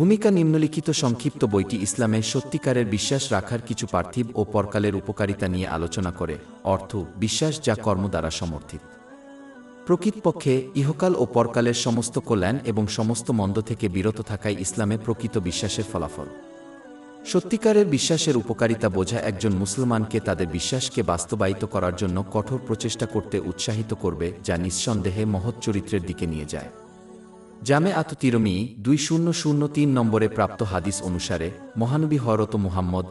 ভূমিকা নিম্নলিখিত সংক্ষিপ্ত বইটি ইসলামে সত্যিকারের বিশ্বাস রাখার কিছু পার্থিব ও পরকালের উপকারিতা নিয়ে আলোচনা করে। অর্থ বিশ্বাস যা কর্ম দ্বারা সমর্থিত। প্রকৃতপক্ষে ইহকাল ও পরকালের সমস্ত কল্যাণ এবং সমস্ত মন্দ থেকে বিরত থাকাই ইসলামে প্রকৃত বিশ্বাসের ফলাফল। সত্যিকারের বিশ্বাসের উপকারিতা বোঝা একজন মুসলমানকে তাদের বিশ্বাসকে বাস্তবায়িত করার জন্য কঠোর প্রচেষ্টা করতে উৎসাহিত করবে, যা নিঃসন্দেহে মহৎ চরিত্রের দিকে নিয়ে যায়। জামে তিরমিজি 2003 নম্বরে প্রাপ্ত হাদিস অনুসারে মহানবী হযরত মুহাম্মদ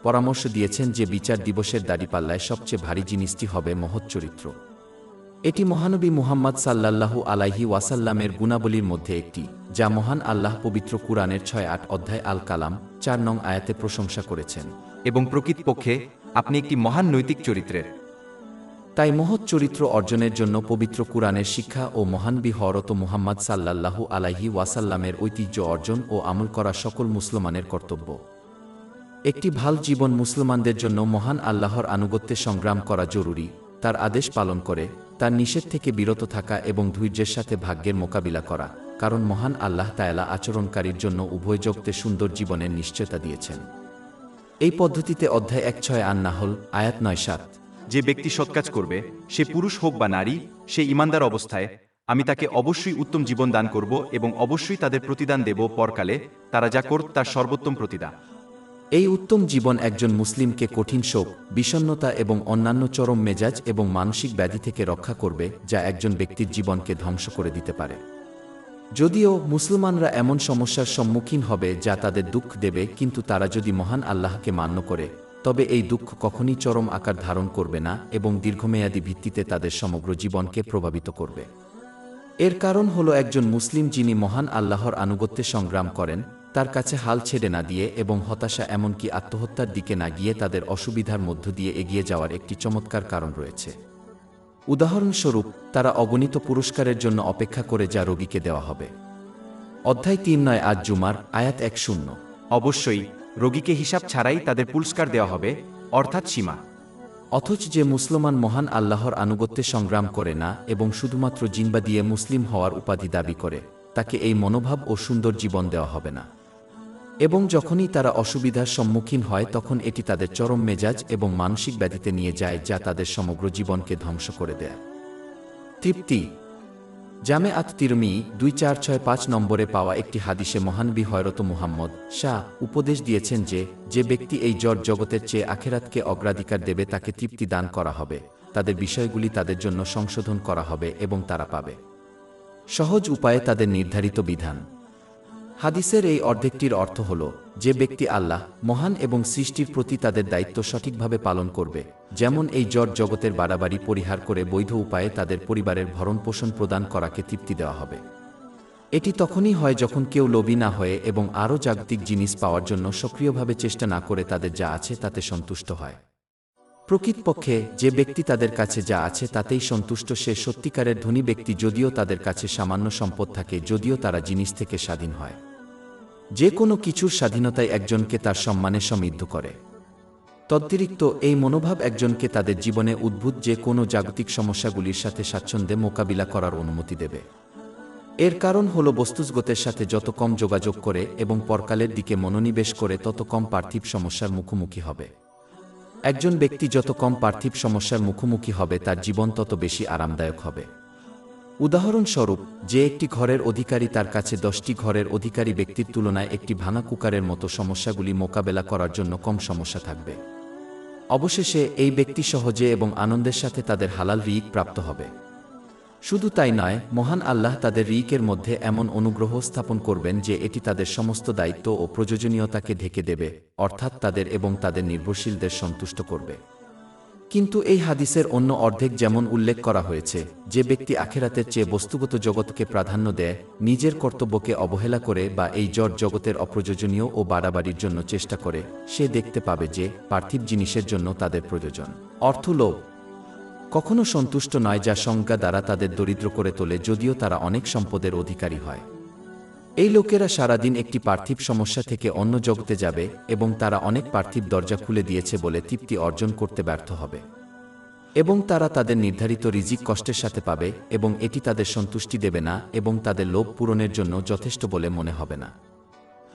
পরামর্শ দিয়েছেন যে বিচার দিবসের দাড়িপাল্লায় সবচেয়ে ভারী জিনিসটি হবে মহৎ চরিত্র। এটি মহানবী মুহাম্মদ সাল্লাল্লাহু আলাইহি ওয়াসাল্লামের গুণাবলীর মধ্যে একটি, যা মহান আল্লাহ পবিত্র কুরআনের 6-8 অধ্যায় আল কালাম 4 নং আয়াতে প্রশংসা করেছেন। এবং প্রকৃতপক্ষে আপনি একটি মহান নৈতিক চরিত্রের। তাই মহৎ চরিত্র অর্জনের জন্য পবিত্র কুরআনের শিক্ষা ও মহানবী হযরত মুহাম্মদ সাল্লাল্লাহু আলাইহি ওয়াসাল্লামের ঐতিহ্য অর্জন ও আমল করা সকল মুসলমানের কর্তব্য। একটি ভাল জীবন মুসলমানদের জন্য মহান আল্লাহর আনুগত্যে সংগ্রাম করা জরুরি, তার আদেশ পালন করে তার নিষেধ থেকে বিরত থাকা এবং ধৈর্যের সাথে ভাগ্যের মোকাবিলা করা, কারণ মহান আল্লাহ তাআলা আচরণকারীর জন্য উভয় জগতে সুন্দর জীবনের নিশ্চয়তা দিয়েছেন। এই পদ্ধতিতে অধ্যায় 1-6 আন-নাহল আয়াত 9-7। যে ব্যক্তি সৎকাজ করবে, সে পুরুষ হোক বা নারী, সে ঈমানদার অবস্থায়, আমি তাকে অবশ্যই উত্তম জীবন দান করব এবং অবশ্যই তাদের প্রতিদান দেব পরকালে তারা যা করত তার সর্বোত্তম প্রতিদান। এই উত্তম জীবন একজন মুসলিমকে কঠিন শোক, বিষণ্ণতা এবং অন্যান্য চরম মেজাজ এবং মানসিক ব্যাধি থেকে রক্ষা করবে, যা একজন ব্যক্তির জীবনকে ধ্বংস করে দিতে পারে। যদিও মুসলমানরা এমন সমস্যার সম্মুখীন হবে যা তাদের দুঃখ দেবে, কিন্তু তারা যদি মহান আল্লাহকে মান্য করে, তবে এই দুঃখ কখনই চরম আকার ধারণ করবে না এবং দীর্ঘমেয়াদী ভিত্তিতে তাদের সমগ্র জীবনকে প্রভাবিত করবে। এর কারণ হলো একজন মুসলিম যিনি মহান আল্লাহর আনুগত্যে সংগ্রাম করেন, তার কাছে হাল ছেড়ে না দিয়ে এবং হতাশা এমনকি আত্মহত্যার দিকে না গিয়ে তাদের অসুবিধার মধ্য দিয়ে এগিয়ে যাওয়ার একটি চমৎকার কারণ রয়েছে। উদাহরণস্বরূপ, তারা অগণিত পুরস্কারের জন্য অপেক্ষা করে যা রোগীকে দেওয়া হবে। অধ্যায় 3-9 আজ-জুমার আয়াত 1-0। অবশ্যই রোগীকে হিসাব ছাড়াই তাদের পুরস্কার দেওয়া হবে, অর্থাৎ সীমা। অথচ যে মুসলমান মহান আল্লাহর আনুগত্যে সংগ্রাম করে না এবং শুধুমাত্র জিহ্বা দিয়ে মুসলিম হওয়ার উপাধি দাবি করে, তাকে এই মনোভাব ও সুন্দর জীবন দেওয়া হবে না। এবং যখনই তারা অসুবিধার সম্মুখীন হয় তখন এটি তাদের চরম মেজাজ এবং মানসিক ব্যাধিতে নিয়ে যায়, যা তাদের সমগ্র জীবনকে ধ্বংস করে দেয়। তৃপ্তি। জামে তিরমিজি 2465 নম্বরে পাওয়া একটি হাদিসে মহানবী হযরত মুহাম্মদ উপদেশ দিয়েছেন যে ব্যক্তি এই জগতের চেয়ে আখিরাতকে অগ্রাধিকার দেবে তাকে তৃপ্তি দান করা হবে, তাদের বিষয়গুলি তাদের জন্য সংশোধন করা হবে এবং তারা পাবে সহজ উপায়ে তাদের নির্ধারিত বিধান। হাদিসের এই অর্ধেকটির অর্থ হল, যে ব্যক্তি আল্লাহ মহান এবং সৃষ্টির প্রতি তাদের দায়িত্ব সঠিকভাবে পালন করবে, যেমন এই জগতের বাড়াবাড়ি পরিহার করে বৈধ উপায়ে তাদের পরিবারের ভরণপোষণ প্রদান করাকে তৃপ্তি দেওয়া হবে। এটি তখনই হয় যখন কেউ লোভী না হয়ে এবং আরও জাগতিক জিনিস পাওয়ার জন্য সক্রিয়ভাবে চেষ্টা না করে তাদের যা আছে তাতে সন্তুষ্ট হয়। প্রকৃতপক্ষে যে ব্যক্তি তাদের কাছে যা আছে তাতেই সন্তুষ্ট, সে সত্যিকারের ধনী ব্যক্তি, যদিও তাদের কাছে সামান্য সম্পদ থাকে, যদিও তারা জিনিস থেকে স্বাধীন হয়। যে কোনো কিছুর স্বাধীনতাই একজনকে তার সম্মানে সমৃদ্ধ করে। তদ্ব্যতিরিক্ত এই মনোভাব একজনকে তাদের জীবনে উদ্ভূত যে কোনো জাগতিক সমস্যাগুলির সাথে স্বাচ্ছন্দ্যে মোকাবিলা করার অনুমতি দেবে। এর কারণ হল বস্তুজগতের সাথে যত কম যোগাযোগ করে এবং পরকালের দিকে মনোনিবেশ করে তত কম পার্থিব সমস্যার মুখোমুখি হবে। একজন ব্যক্তি যত কম পার্থিব সমস্যার মুখোমুখি হবে তার জীবন তত বেশি আরামদায়ক হবে। উদাহরণস্বরূপ, যে একটি ঘরের অধিকারী তার কাছে 10টি ঘরের অধিকারী ব্যক্তির তুলনায় একটি ভাঙা কুকারের মতো সমস্যাগুলি মোকাবেলা করার জন্য কম সমস্যা থাকবে। অবশেষে এই ব্যক্তি সহজে এবং আনন্দের সাথে তাদের হালাল রিজিক প্রাপ্ত হবে। শুধু তাই নয়, মহান আল্লাহ তাদের রিজিকের মধ্যে এমন অনুগ্রহ স্থাপন করবেন যে এটি তাদের সমস্ত দায়িত্ব ও প্রয়োজনীয়তাকে ঢেকে দেবে, অর্থাৎ তাদের এবং তাদের নির্ভরশীলদের সন্তুষ্ট করবে। কিন্তু এই হাদিসের অন্য অর্ধেক যেমন উল্লেখ করা হয়েছে, যে ব্যক্তি আখিরাতের চেয়ে বস্তুগত জগৎকে প্রাধান্য দেয়, নিজের কর্তব্যকে অবহেলা করে বা এই জগতের অপ্রয়োজনীয় ও বাড়াবাড়ির জন্য চেষ্টা করে, সে দেখতে পাবে যে পার্থিব জিনিসের জন্য তাদের প্রয়োজন অর্থ লোভ কখনো সন্তুষ্ট নয়, যা সংজ্ঞা দ্বারা তাদের দরিদ্র করে তোলে, যদিও তারা অনেক সম্পদের অধিকারী হয়। এই লোকেরা সারাদিন একটি পার্থিব সমস্যা থেকে অন্য জগতে যাবে এবং তারা অনেক পার্থিব দরজা খুলে দিয়েছে বলে তৃপ্তি অর্জন করতে ব্যর্থ হবে, এবং তারা তাদের নির্ধারিত রিজিক কষ্টের সাথে পাবে এবং এটি তাদের সন্তুষ্টি দেবে না এবং তাদের লোভ পূরণের জন্য যথেষ্ট বলে মনে হবে না।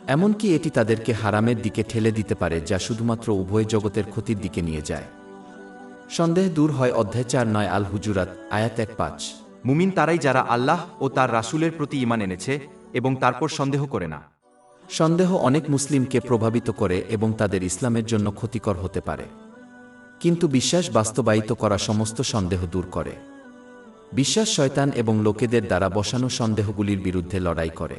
এমনকি এটি তাদেরকে হারামের দিকে ঠেলে দিতে পারে, যা শুধুমাত্র উভয় জগতের ক্ষতির দিকে নিয়ে যায়। সন্দেহ দূর হয় অধ্যায় 4 আল হুজুরাত আয়াত 1-5। মুমিন তারাই যারা আল্লাহ ও তার রাসূলের প্রতি ঈমান এনেছে এবং তারপর সন্দেহ করে না। সন্দেহ অনেক মুসলিমকে প্রভাবিত করে এবং তাদের ইসলামের জন্য ক্ষতিকর হতে পারে, কিন্তু বিশ্বাস বাস্তবায়িত করা সমস্ত সন্দেহ দূর করে। বিশ্বাস শয়তান এবং লোকেদের দ্বারা বসানো সন্দেহগুলির বিরুদ্ধে লড়াই করে।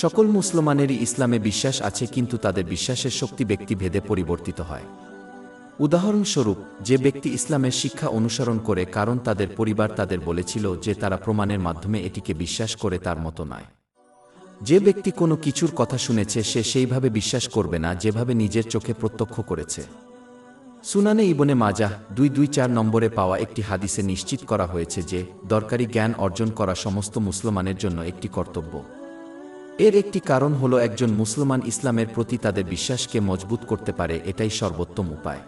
সকল মুসলমানেরই ইসলামে বিশ্বাস আছে, কিন্তু তাদের বিশ্বাসের শক্তি ব্যক্তিভেদে পরিবর্তিত হয়। উদাহরণস্বরূপ, যে ব্যক্তি ইসলামের শিক্ষা অনুসরণ করে কারণ তাদের পরিবার তাদের বলেছিল যে তারা প্রমাণের মাধ্যমে এটিকে বিশ্বাস করে, তার মতো নয়। যে ব্যক্তি কোনো কিছুর কথা শুনেছে সে সেইভাবে বিশ্বাস করবে না যেভাবে নিজের চোখে প্রত্যক্ষ করেছে। সুনানে ইবনে মাজাহ 224 নম্বরে পাওয়া একটি হাদিসে নিশ্চিত করা হয়েছে যে দরকারি জ্ঞান অর্জন করা সমস্ত মুসলমানের জন্য একটি কর্তব্য। এর একটি কারণ হলো একজন মুসলমান ইসলামের প্রতি তাদের বিশ্বাসকে মজবুত করতে পারে, এটাই সর্বোত্তম উপায়।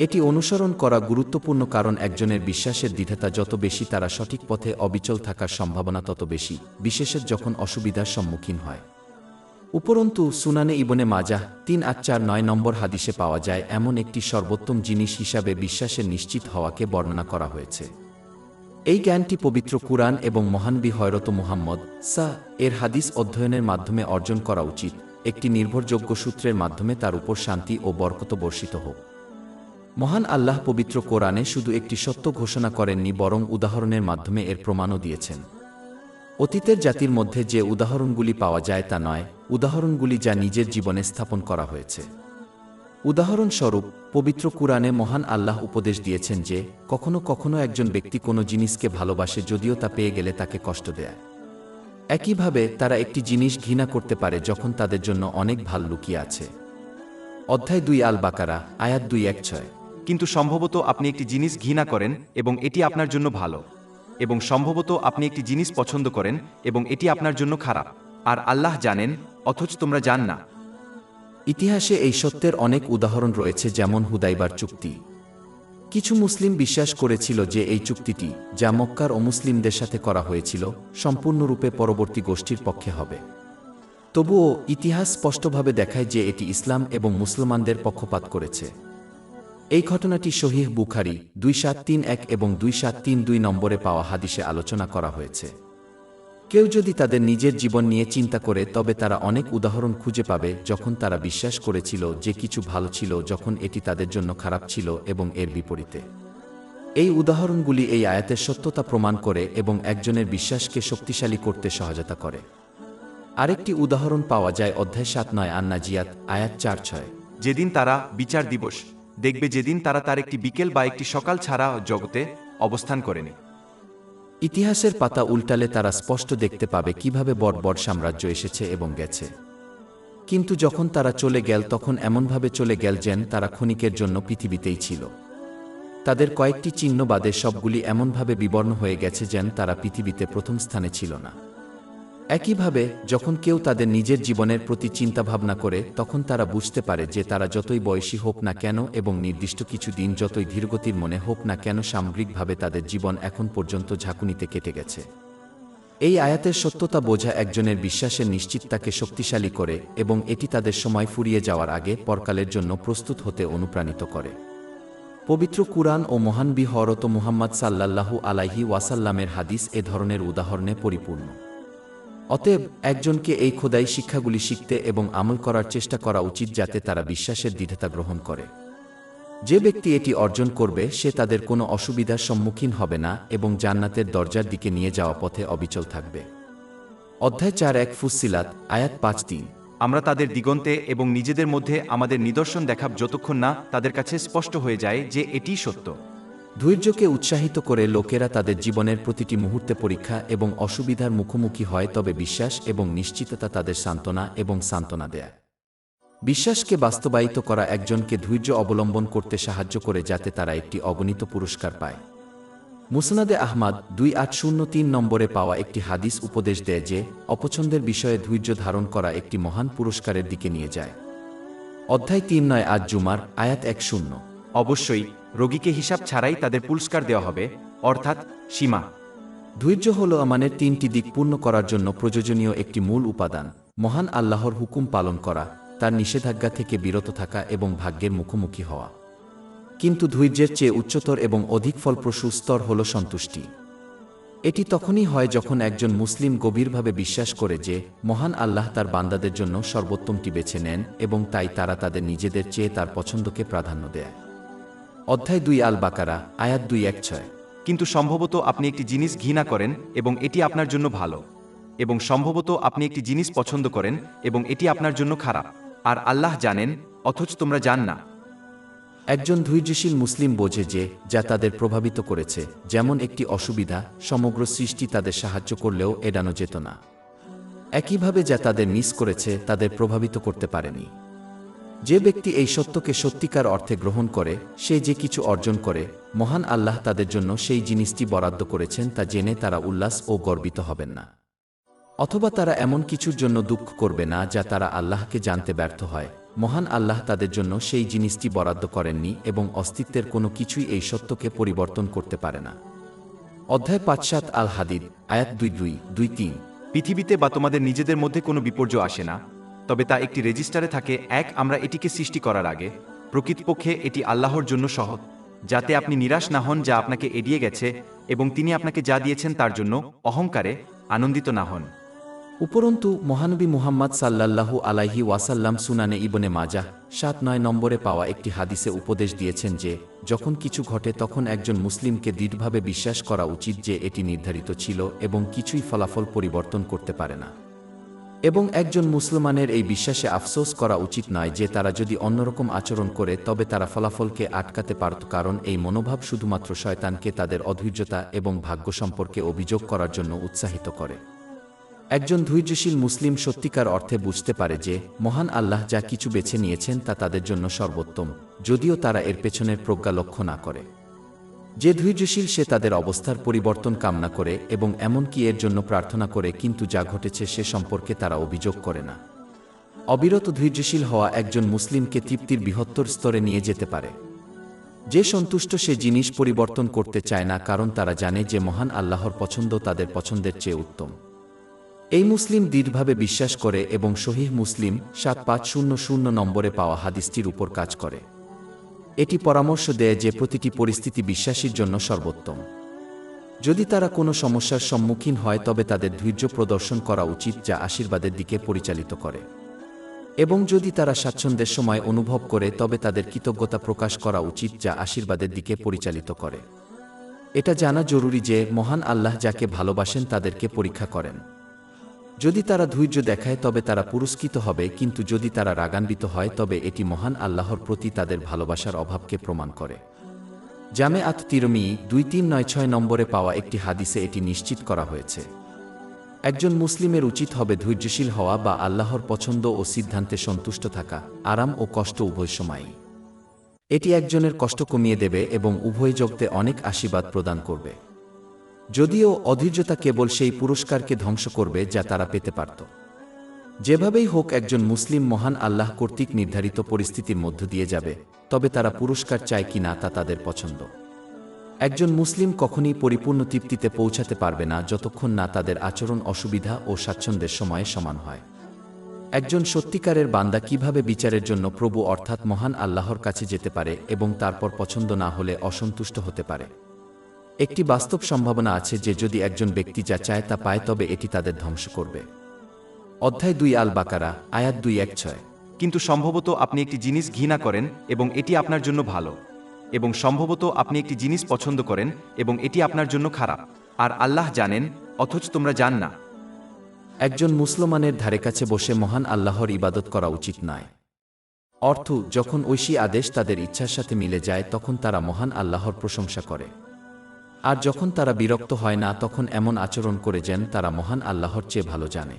এটি অনুসরণ করা গুরুত্বপূর্ণ কারণ একজনের বিশ্বাসের দৃঢ়তা যত বেশি, তারা সঠিক পথে অবিচল থাকার সম্ভাবনা তত বেশি, বিশেষত যখন অসুবিধার সম্মুখীন হয়। উপরন্তু সুনানে ইবনে মাজাহ 3849 নম্বর হাদিসে পাওয়া যায় এমন একটি সর্বোত্তম জিনিস হিসাবে বিশ্বাসের নিশ্চিত হওয়াকে বর্ণনা করা হয়েছে। এই জ্ঞানটি পবিত্র কুরআন এবং মহানবী হযরত মুহাম্মদ এর হাদিস অধ্যয়নের মাধ্যমে অর্জন করা উচিত, একটি নির্ভরযোগ্য সূত্রের মাধ্যমে তার উপর শান্তি ও বরকত বর্ষিত হোক। মহান আল্লাহ পবিত্র কোরআনে শুধু একটি সত্য ঘোষণা করেননি, বরং উদাহরণের মাধ্যমে এর প্রমাণও দিয়েছেন। অতীতের জাতির মধ্যে যে উদাহরণগুলি পাওয়া যায় তা নয়, উদাহরণগুলি যা নিজের জীবনে স্থাপন করা হয়েছে। উদাহরণস্বরূপ, পবিত্র কুরআনে মহান আল্লাহ উপদেশ দিয়েছেন যে কখনো কখনো একজন ব্যক্তি কোনো জিনিসকে ভালোবাসে যদিও তা পেয়ে গেলে তাকে কষ্ট দেয়। একইভাবে তারা একটি জিনিস ঘৃণা করতে পারে যখন তাদের জন্য অনেক ভাল লুকিয়ে আছে। অধ্যায় 2 আল বাকারা আয়াত 216। কিন্তু সম্ভবত আপনি একটি জিনিস ঘৃণা করেন এবং এটি আপনার জন্য ভালো, এবং সম্ভবত আপনি একটি জিনিস পছন্দ করেন এবং এটি আপনার জন্য খারাপ, আর আল্লাহ জানেন, অথচ তোমরা জান না। ইতিহাসে এই সত্যের অনেক উদাহরণ রয়েছে, যেমন হুদাইবার চুক্তি। কিছু মুসলিম বিশ্বাস করেছিল যে এই চুক্তিটি, যা মক্কার অমুসলিমদের সাথে করা হয়েছিল, সম্পূর্ণরূপে পরবর্তী গোষ্ঠীর পক্ষে হবে। তবুও ইতিহাস স্পষ্টভাবে দেখায় যে এটি ইসলাম এবং মুসলমানদের পক্ষপাত করেছে। এই ঘটনাটি সহিহ বুখারী 2731 এবং 2732 নম্বরে পাওয়া হাদিসে আলোচনা করা হয়েছে। কেউ যদি তাদের নিজের জীবন নিয়ে চিন্তা করে তবে তারা অনেক উদাহরণ খুঁজে পাবে যখন তারা বিশ্বাস করেছিল যে কিছু ভালো ছিল যখন এটি তাদের জন্য খারাপ ছিল, এবং এর বিপরীতে। এই উদাহরণগুলি এই আয়াতের সত্যতা প্রমাণ করে এবং একজনের বিশ্বাসকে শক্তিশালী করতে সহায়তা করে। আরেকটি উদাহরণ পাওয়া যায় অধ্যায় 7 আন-নাজিয়াত আয়াত 4-6। যেদিন তারা বিচার দিবস দেখবে, যেদিন তারা তার একটি বিকেল বা একটি সকাল ছাড়া জগতে অবস্থান করেনি। ইতিহাসের পাতা উল্টালে তারা স্পষ্ট দেখতে পাবে কিভাবে বড় সাম্রাজ্য এসেছে এবং গেছে, কিন্তু যখন তারা চলে গেল তখন এমনভাবে চলে গেল যেন তারা ক্ষণিকের জন্য পৃথিবীতেই ছিল। তাদের কয়েকটি চিহ্ন বাদে সবগুলি এমনভাবে বিবর্ণ হয়ে গেছে যেন তারা পৃথিবীতে প্রথম স্থানে ছিল না। একইভাবে যখন কেউ তাদের নিজের জীবনের প্রতি চিন্তাভাবনা করে তখন তারা বুঝতে পারে যে তারা যতই বয়সী হোক না কেন এবং নির্দিষ্ট কিছু দিন যতই ধীরগতির মনে হোক না কেন, সামগ্রিকভাবে তাদের জীবন এখন পর্যন্ত ঝাঁকুনিতে কেটে গেছে। এই আয়াতের সত্যতা বোঝা একজনের বিশ্বাসের নিশ্চিততাকে শক্তিশালী করে এবং এটি তাদের সময় ফুরিয়ে যাওয়ার আগে পরকালের জন্য প্রস্তুত হতে অনুপ্রাণিত করে। পবিত্র কুরআন ও মহানবী হযরত মুহাম্মদ সাল্লাল্লাহু আলাইহি ওয়াসাল্লামের হাদিস এ ধরনের উদাহরণে পরিপূর্ণ। অতএব একজনকে এই খোদাই শিক্ষাগুলি শিখতে এবং আমল করার চেষ্টা করা উচিত যাতে তারা বিশ্বাসের দৃঢ়তা গ্রহণ করে। যে ব্যক্তি এটি অর্জন করবে সে তাদের কোনো অসুবিধার সম্মুখীন হবে না এবং জান্নাতের দরজার দিকে নিয়ে যাওয়া পথে অবিচল থাকবে। অধ্যায় 4 ফুসসিলাত আয়াত 5-3। আমরা তাদের দিগন্তে এবং নিজেদের মধ্যে আমাদের নিদর্শন দেখাব যতক্ষণ না তাদের কাছে স্পষ্ট হয়ে যায় যে এটিই সত্য। ধৈর্যকে উৎসাহিত করে লোকেরা তাদের জীবনের প্রতিটি মুহূর্তে পরীক্ষা এবং অসুবিধার মুখোমুখি হয়, তবে বিশ্বাস এবং নিশ্চিততা তাদের সান্ত্বনা দেয়। বিশ্বাসকে বাস্তবায়িত করা একজনকে ধৈর্য অবলম্বন করতে সাহায্য করে যাতে তারা একটি অগণিত পুরস্কার পায়। মুসনাদে আহমাদ 2803 নম্বরে পাওয়া একটি হাদিস উপদেশ দেয় যে অপছন্দের বিষয়ে ধৈর্য ধারণ করা একটি মহান পুরস্কারের দিকে নিয়ে যায়। অধ্যায় 3 আজ জুমার আয়াত 10। অবশ্যই রোগীকে হিসাব ছাড়াই তাদের পুরস্কার দেওয়া হবে, অর্থাৎ সীমা। ধৈর্য হল আমানের 3টি দিক পূর্ণ করার জন্য প্রয়োজনীয় একটি মূল উপাদান, মহান আল্লাহর হুকুম পালন করা, তার নিষেধাজ্ঞা থেকে বিরত থাকা এবং ভাগ্যের মুখোমুখি হওয়া। কিন্তু ধৈর্যের চেয়ে উচ্চতর এবং অধিক ফলপ্রসূ স্তর হল সন্তুষ্টি। এটি তখনই হয় যখন একজন মুসলিম গভীরভাবে বিশ্বাস করে যে মহান আল্লাহ তার বান্দাদের জন্য সর্বোত্তমটি বেছে নেন এবং তাই তারা তাদের নিজেদের চেয়ে তার পছন্দকে প্রাধান্য দেয়। অধ্যায় 2 আল বাকারা, আয়াত 216। কিন্তু সম্ভবত আপনি একটি জিনিস ঘৃণা করেন এবং এটি আপনার জন্য ভালো, এবং সম্ভবত আপনি একটি জিনিস পছন্দ করেন এবং এটি আপনার জন্য খারাপ, আর আল্লাহ জানেন, অথচ তোমরা জান না। একজন ধৈর্যশীল মুসলিম বোঝে যে যা তাদের প্রভাবিত করেছে, যেমন একটি অসুবিধা, সমগ্র সৃষ্টি তাদের সাহায্য করলেও এড়ানো যেত না। একইভাবে যা তাদের মিস করেছে তাদের প্রভাবিত করতে পারেনি। যে ব্যক্তি এই সত্যকে সত্যিকার অর্থে গ্রহণ করে, সে যে কিছু অর্জন করে, মহান আল্লাহ তাদের জন্য সেই জিনিসটি বরাদ্দ করেছেন তা জেনে তারা উল্লাস ও গর্বিত হবেন না। অথবা তারা এমন কিছুর জন্য দুঃখ করবে না যা তারা আল্লাহকে জানতে ব্যর্থ হয়। মহান আল্লাহ তাদের জন্য সেই জিনিসটি বরাদ্দ করেননি এবং অস্তিত্বের কোনো কিছুই এই সত্যকে পরিবর্তন করতে পারে না। অধ্যায় 5 আল হাদিদ, আয়াত 2-2-3। পৃথিবীতে বা তোমাদের নিজেদের মধ্যে কোনো বিপর্যয় আসে না, তবে তা একটি রেজিস্টারে থাকে। আমরা এটিকে সৃষ্টি করার আগে। প্রকৃতপক্ষে এটি আল্লাহর জন্য সহজ, যাতে আপনি নিরাশ না হন যা আপনাকে এড়িয়ে গেছে, এবং তিনি আপনাকে যা দিয়েছেন তার জন্য অহংকারে আনন্দিত না হন। উপরন্তু মহানবী মুহাম্মদ সাল্লাল্লাহু আলাইহি ওয়াসাল্লাম সুনানে ইবনে মাজাহ 7-9 নম্বরে পাওয়া একটি হাদিসে উপদেশ দিয়েছেন যে যখন কিছু ঘটে তখন একজন মুসলিমকে দৃঢ়ভাবে বিশ্বাস করা উচিত যে এটি নির্ধারিত ছিল এবং কিছুই ফলাফল পরিবর্তন করতে পারে না। এবং একজন মুসলমানের এই বিশ্বাসে আফসোস করা উচিত নয় যে তারা যদি অন্যরকম আচরণ করে তবে তারা ফলাফলকে আটকাতে পারত, কারণ এই মনোভাব শুধুমাত্র শয়তানকে তাদের অধৈর্যতা এবং ভাগ্য সম্পর্কে অভিযোগ করার জন্য উৎসাহিত করে। একজন ধৈর্যশীল মুসলিম সত্যিকার অর্থে বুঝতে পারে যে মহান আল্লাহ যা কিছু বেছে নিয়েছেন তা তাদের জন্য সর্বোত্তম, যদিও তারা এর পেছনের প্রজ্ঞা লক্ষ্য না করে। যে ধৈর্যশীল সে তাদের অবস্থার পরিবর্তন কামনা করে এবং এমনকি এর জন্য প্রার্থনা করে, কিন্তু যা ঘটেছে সে সম্পর্কে তারা অভিযোগ করে না। অবিরত ধৈর্যশীল হওয়া একজন মুসলিমকে তৃপ্তির বৃহত্তর স্তরে নিয়ে যেতে পারে। যে সন্তুষ্ট সে জিনিস পরিবর্তন করতে চায় না, কারণ তারা জানে যে মহান আল্লাহর পছন্দ তাদের পছন্দের চেয়ে উত্তম। এই মুসলিম দৃঢ়ভাবে বিশ্বাস করে এবং সহিহ মুসলিম 7500 নম্বরে পাওয়া হাদিসটির উপর কাজ করে। এটি পরামর্শ দেয় যে প্রতিটি পরিস্থিতি বিশ্বাসীর জন্য সর্বোত্তম। যদি তারা কোনো সমস্যার সম্মুখীন হয় তবে তাদের ধৈর্য প্রদর্শন করা উচিত যা আশীর্বাদের দিকে পরিচালিত করে, এবং যদি তারা স্বাচ্ছন্দ্যের সময় অনুভব করে তবে তাদের কৃতজ্ঞতা প্রকাশ করা উচিত যা আশীর্বাদের দিকে পরিচালিত করে। এটা জানা জরুরি যে মহান আল্লাহ যাকে ভালোবাসেন তাদেরকে পরীক্ষা করেন। যদি তারা ধৈর্য দেখায় তবে তারা পুরস্কৃত হবে, কিন্তু যদি তারা রাগান্বিত হয় তবে এটি মহান আল্লাহর প্রতি তাদের ভালোবাসার অভাবকে প্রমাণ করে। জামে আত তিরমিজি 2396 নম্বরে পাওয়া একটি হাদিসে এটি নিশ্চিত করা হয়েছে। একজন মুসলিমের উচিত হবে ধৈর্যশীল হওয়া বা আল্লাহর পছন্দ ও সিদ্ধান্তে সন্তুষ্ট থাকা, আরাম ও কষ্ট উভয় সময়ই। এটি একজনের কষ্ট কমিয়ে দেবে এবং উভয় জগতে অনেক আশীর্বাদ প্রদান করবে। যদিও অধৈর্যতা কেবল সেই পুরস্কারকে ধ্বংস করবে যা তারা পেতে পারত। যেভাবেই হোক একজন মুসলিম মহান আল্লাহ কর্তৃক নির্ধারিত পরিস্থিতির মধ্য দিয়ে যাবে, তবে তারা পুরস্কার চায় কি না তা তাদের পছন্দ। একজন মুসলিম কখনই পরিপূর্ণ তৃপ্তিতে পৌঁছাতে পারবে না যতক্ষণ না তাদের আচরণ অসুবিধা ও স্বাচ্ছন্দ্যের সময়ে সমান হয়। একজন সত্যিকারের বান্দা কিভাবে বিচারের জন্য প্রভু অর্থাৎ মহান আল্লাহর কাছে যেতে পারে এবং তারপর পছন্দ না হলে অসন্তুষ্ট হতে পারে। একটি বাস্তব সম্ভাবনা আছে যে যদি একজন ব্যক্তি যা চায় তা পায় তবে এটি তাদের ধ্বংস করবে। অধ্যায় 2 আল বাকারা, আয়াত 216। কিন্তু সম্ভবত আপনি একটি জিনিস ঘৃণা করেন এবং এটি আপনার জন্য ভালো, এবং সম্ভবত আপনি একটি জিনিস পছন্দ করেন এবং এটি আপনার জন্য খারাপ, আর আল্লাহ জানেন, অথচ তোমরা জান না। একজন মুসলমানের ধারে কাছে বসে মহান আল্লাহর ইবাদত করা উচিত নয়। অর্থ, যখন ঐশী আদেশ তাদের ইচ্ছার সাথে মিলে যায় তখন তারা মহান আল্লাহর প্রশংসা করে, আর যখন তারা বিরক্ত হয় না তখন এমন আচরণ করে যেন তারা মহান আল্লাহর চেয়ে ভালো জানে।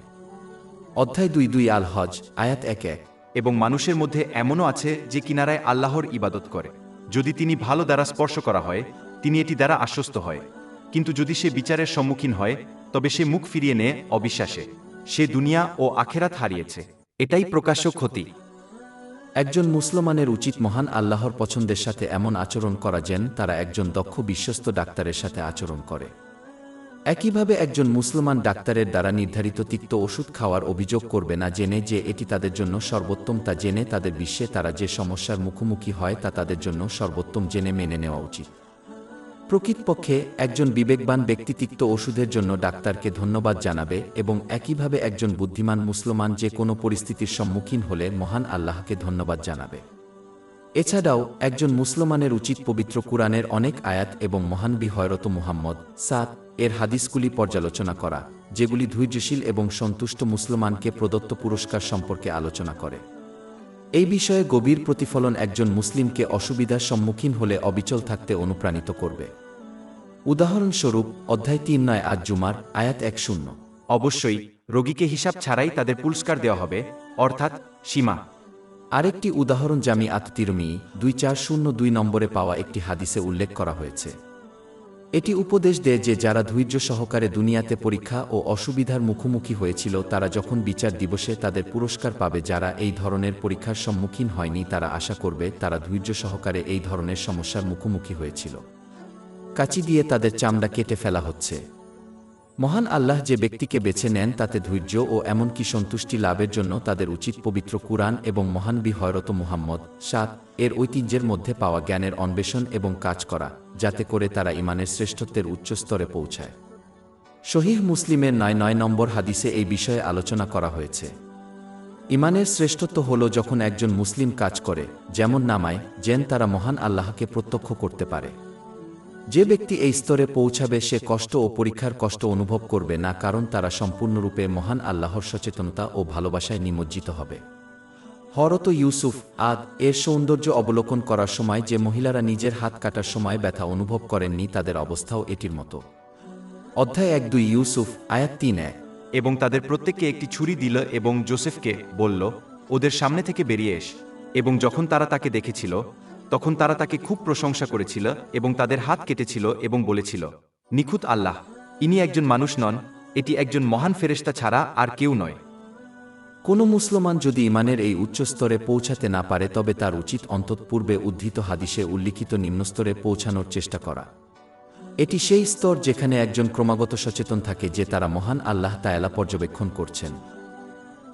অধ্যায় 2 আল হজ, আয়াত 1-1। এবং মানুষের মধ্যে এমনও আছে যে কিনারায় আল্লাহর ইবাদত করে, যদি তিনি ভালো দ্বারা স্পর্শ করা হয় তিনি এটি দ্বারা আশ্বস্ত হয়, কিন্তু যদি সে বিচারের সম্মুখীন হয় তবে সে মুখ ফিরিয়ে নেয় অবিশ্বাসে। সে দুনিয়া ও আখেরাত হারিয়েছে, এটাই প্রকাশ্য ক্ষতি। একজন মুসলমানের উচিত মহান আল্লাহর পছন্দের সাথে এমন আচরণ করা যেন তারা একজন দক্ষ বিশ্বস্ত ডাক্তারের সাথে আচরণ করে। একইভাবে একজন মুসলমান ডাক্তারের দ্বারা নির্ধারিত তিক্ত ওষুধ খাওয়ার অভিযোগ করবে না, জেনে যে এটি তাদের জন্য সর্বোত্তম তা জেনে তাদের বিশ্বে তারা যে সমস্যার মুখোমুখি হয় তা তাদের জন্য সর্বোত্তম জেনে মেনে নেওয়া উচিত। প্রকৃতপক্ষে একজন বিবেকবান ব্যক্তি তিক্ত ওষুধের জন্য ডাক্তারকে ধন্যবাদ জানাবে এবং একইভাবে একজন বুদ্ধিমান মুসলমান যে কোনো পরিস্থিতির সম্মুখীন হলে মহান আল্লাহকে ধন্যবাদ জানাবে। এছাড়াও একজন মুসলমানের উচিত পবিত্র কুরআনের অনেক আয়াত এবং মহানবী হযরত মুহাম্মদ এর হাদিসগুলি পর্যালোচনা করা, যেগুলি ধৈর্যশীল এবং সন্তুষ্ট মুসলমানকে প্রদত্ত পুরস্কার সম্পর্কে আলোচনা করে। এই বিষয়ে গভীর প্রতিফলন একজন মুসলিমকে অসুবিধার সম্মুখীন হলে অবিচল থাকতে অনুপ্রাণিত করবে। উদাহরণস্বরূপ অধ্যায় ৩ আজ জুমার আয়াত ১০। অবশ্যই রোগীকে হিসাব ছাড়াই তাদের পুরস্কার দেওয়া হবে, অর্থাৎ সীমা। আরেকটি উদাহরণ জামি আত-তিরমিজি ২৪০২ নম্বরে পাওয়া একটি হাদিসে উল্লেখ করা হয়েছে। এটি উপদেশ দেয় যে যারা ধৈর্য সহকারে দুনিয়াতে পরীক্ষা ও অসুবিধার মুখোমুখি হয়েছিল তারা যখন বিচার দিবসে তাদের পুরস্কার পাবে। যারা এই ধরনের পরীক্ষার সম্মুখীন হয়নি তারা আশা করবে তারা ধৈর্য সহকারে এই ধরনের সমস্যার মুখোমুখি হয়েছিল। কাঁচি দিয়ে তাদের চামড়া কেটে ফেলা হচ্ছে। মহান আল্লাহ যে ব্যক্তিকে বেছে নেন তাতে ধৈর্য ও এমনকি সন্তুষ্টি লাভের জন্য তাদের উচিত পবিত্র কুরআন এবং মহানবী হযরত মুহাম্মদ এর ঐতিহ্যের মধ্যে পাওয়া জ্ঞানের অন্বেষণ এবং কাজ করা, যাতে করে তারা ঈমানের শ্রেষ্ঠত্বের উচ্চ স্তরে পৌঁছায়। সহিহ মুসলিমের ৯ নম্বর হাদিসে এই বিষয়ে আলোচনা করা হয়েছে। ঈমানের শ্রেষ্ঠত্ব হল যখন একজন মুসলিম কাজ করে, যেমন নামায় যেন তারা মহান আল্লাহকে প্রত্যক্ষ করতে পারে। যে ব্যক্তি এই স্তরে পৌঁছাবে সে কষ্ট ও পরীক্ষার কষ্ট অনুভব করবে না, কারণ তারা সম্পূর্ণরূপে মহান আল্লাহর সচেতনতা ও ভালোবাসায় নিমজ্জিত হবে। হযরত ইউসুফ এর সৌন্দর্য অবলোকন করার সময় যে মহিলারা নিজের হাত কাটার সময় ব্যথা অনুভব করেননি তাদের অবস্থাও এটির মতো। অধ্যায় ১-২ ইউসুফ আয়াত ৩-১। এবং তাদের প্রত্যেককে একটি ছুরি দিল এবং জোসেফকে বলল, ওদের সামনে থেকে বেরিয়ে এস। এবং যখন তারা তাকে দেখেছিল তখন তারা তাকে খুব প্রশংসা করেছিল এবং তাদের হাত কেটেছিল এবং বলেছিল, নিখুঁত আল্লাহ, ইনি একজন মানুষ নন, এটি একজন মহান ফেরেশতা ছাড়া আর কেউ নয়। কোনো মুসলমান যদি ঈমানের এই উচ্চ স্তরে পৌঁছাতে না পারে তবে তার উচিত অন্তৎপূর্বে উদ্ধৃত হাদিসে উল্লিখিত নিম্নস্তরে পৌঁছানোর চেষ্টা করা। এটি সেই স্তর যেখানে একজন ক্রমাগত সচেতন থাকে যে তারা মহান আল্লাহ তাআলা পর্যবেক্ষণ করছেন।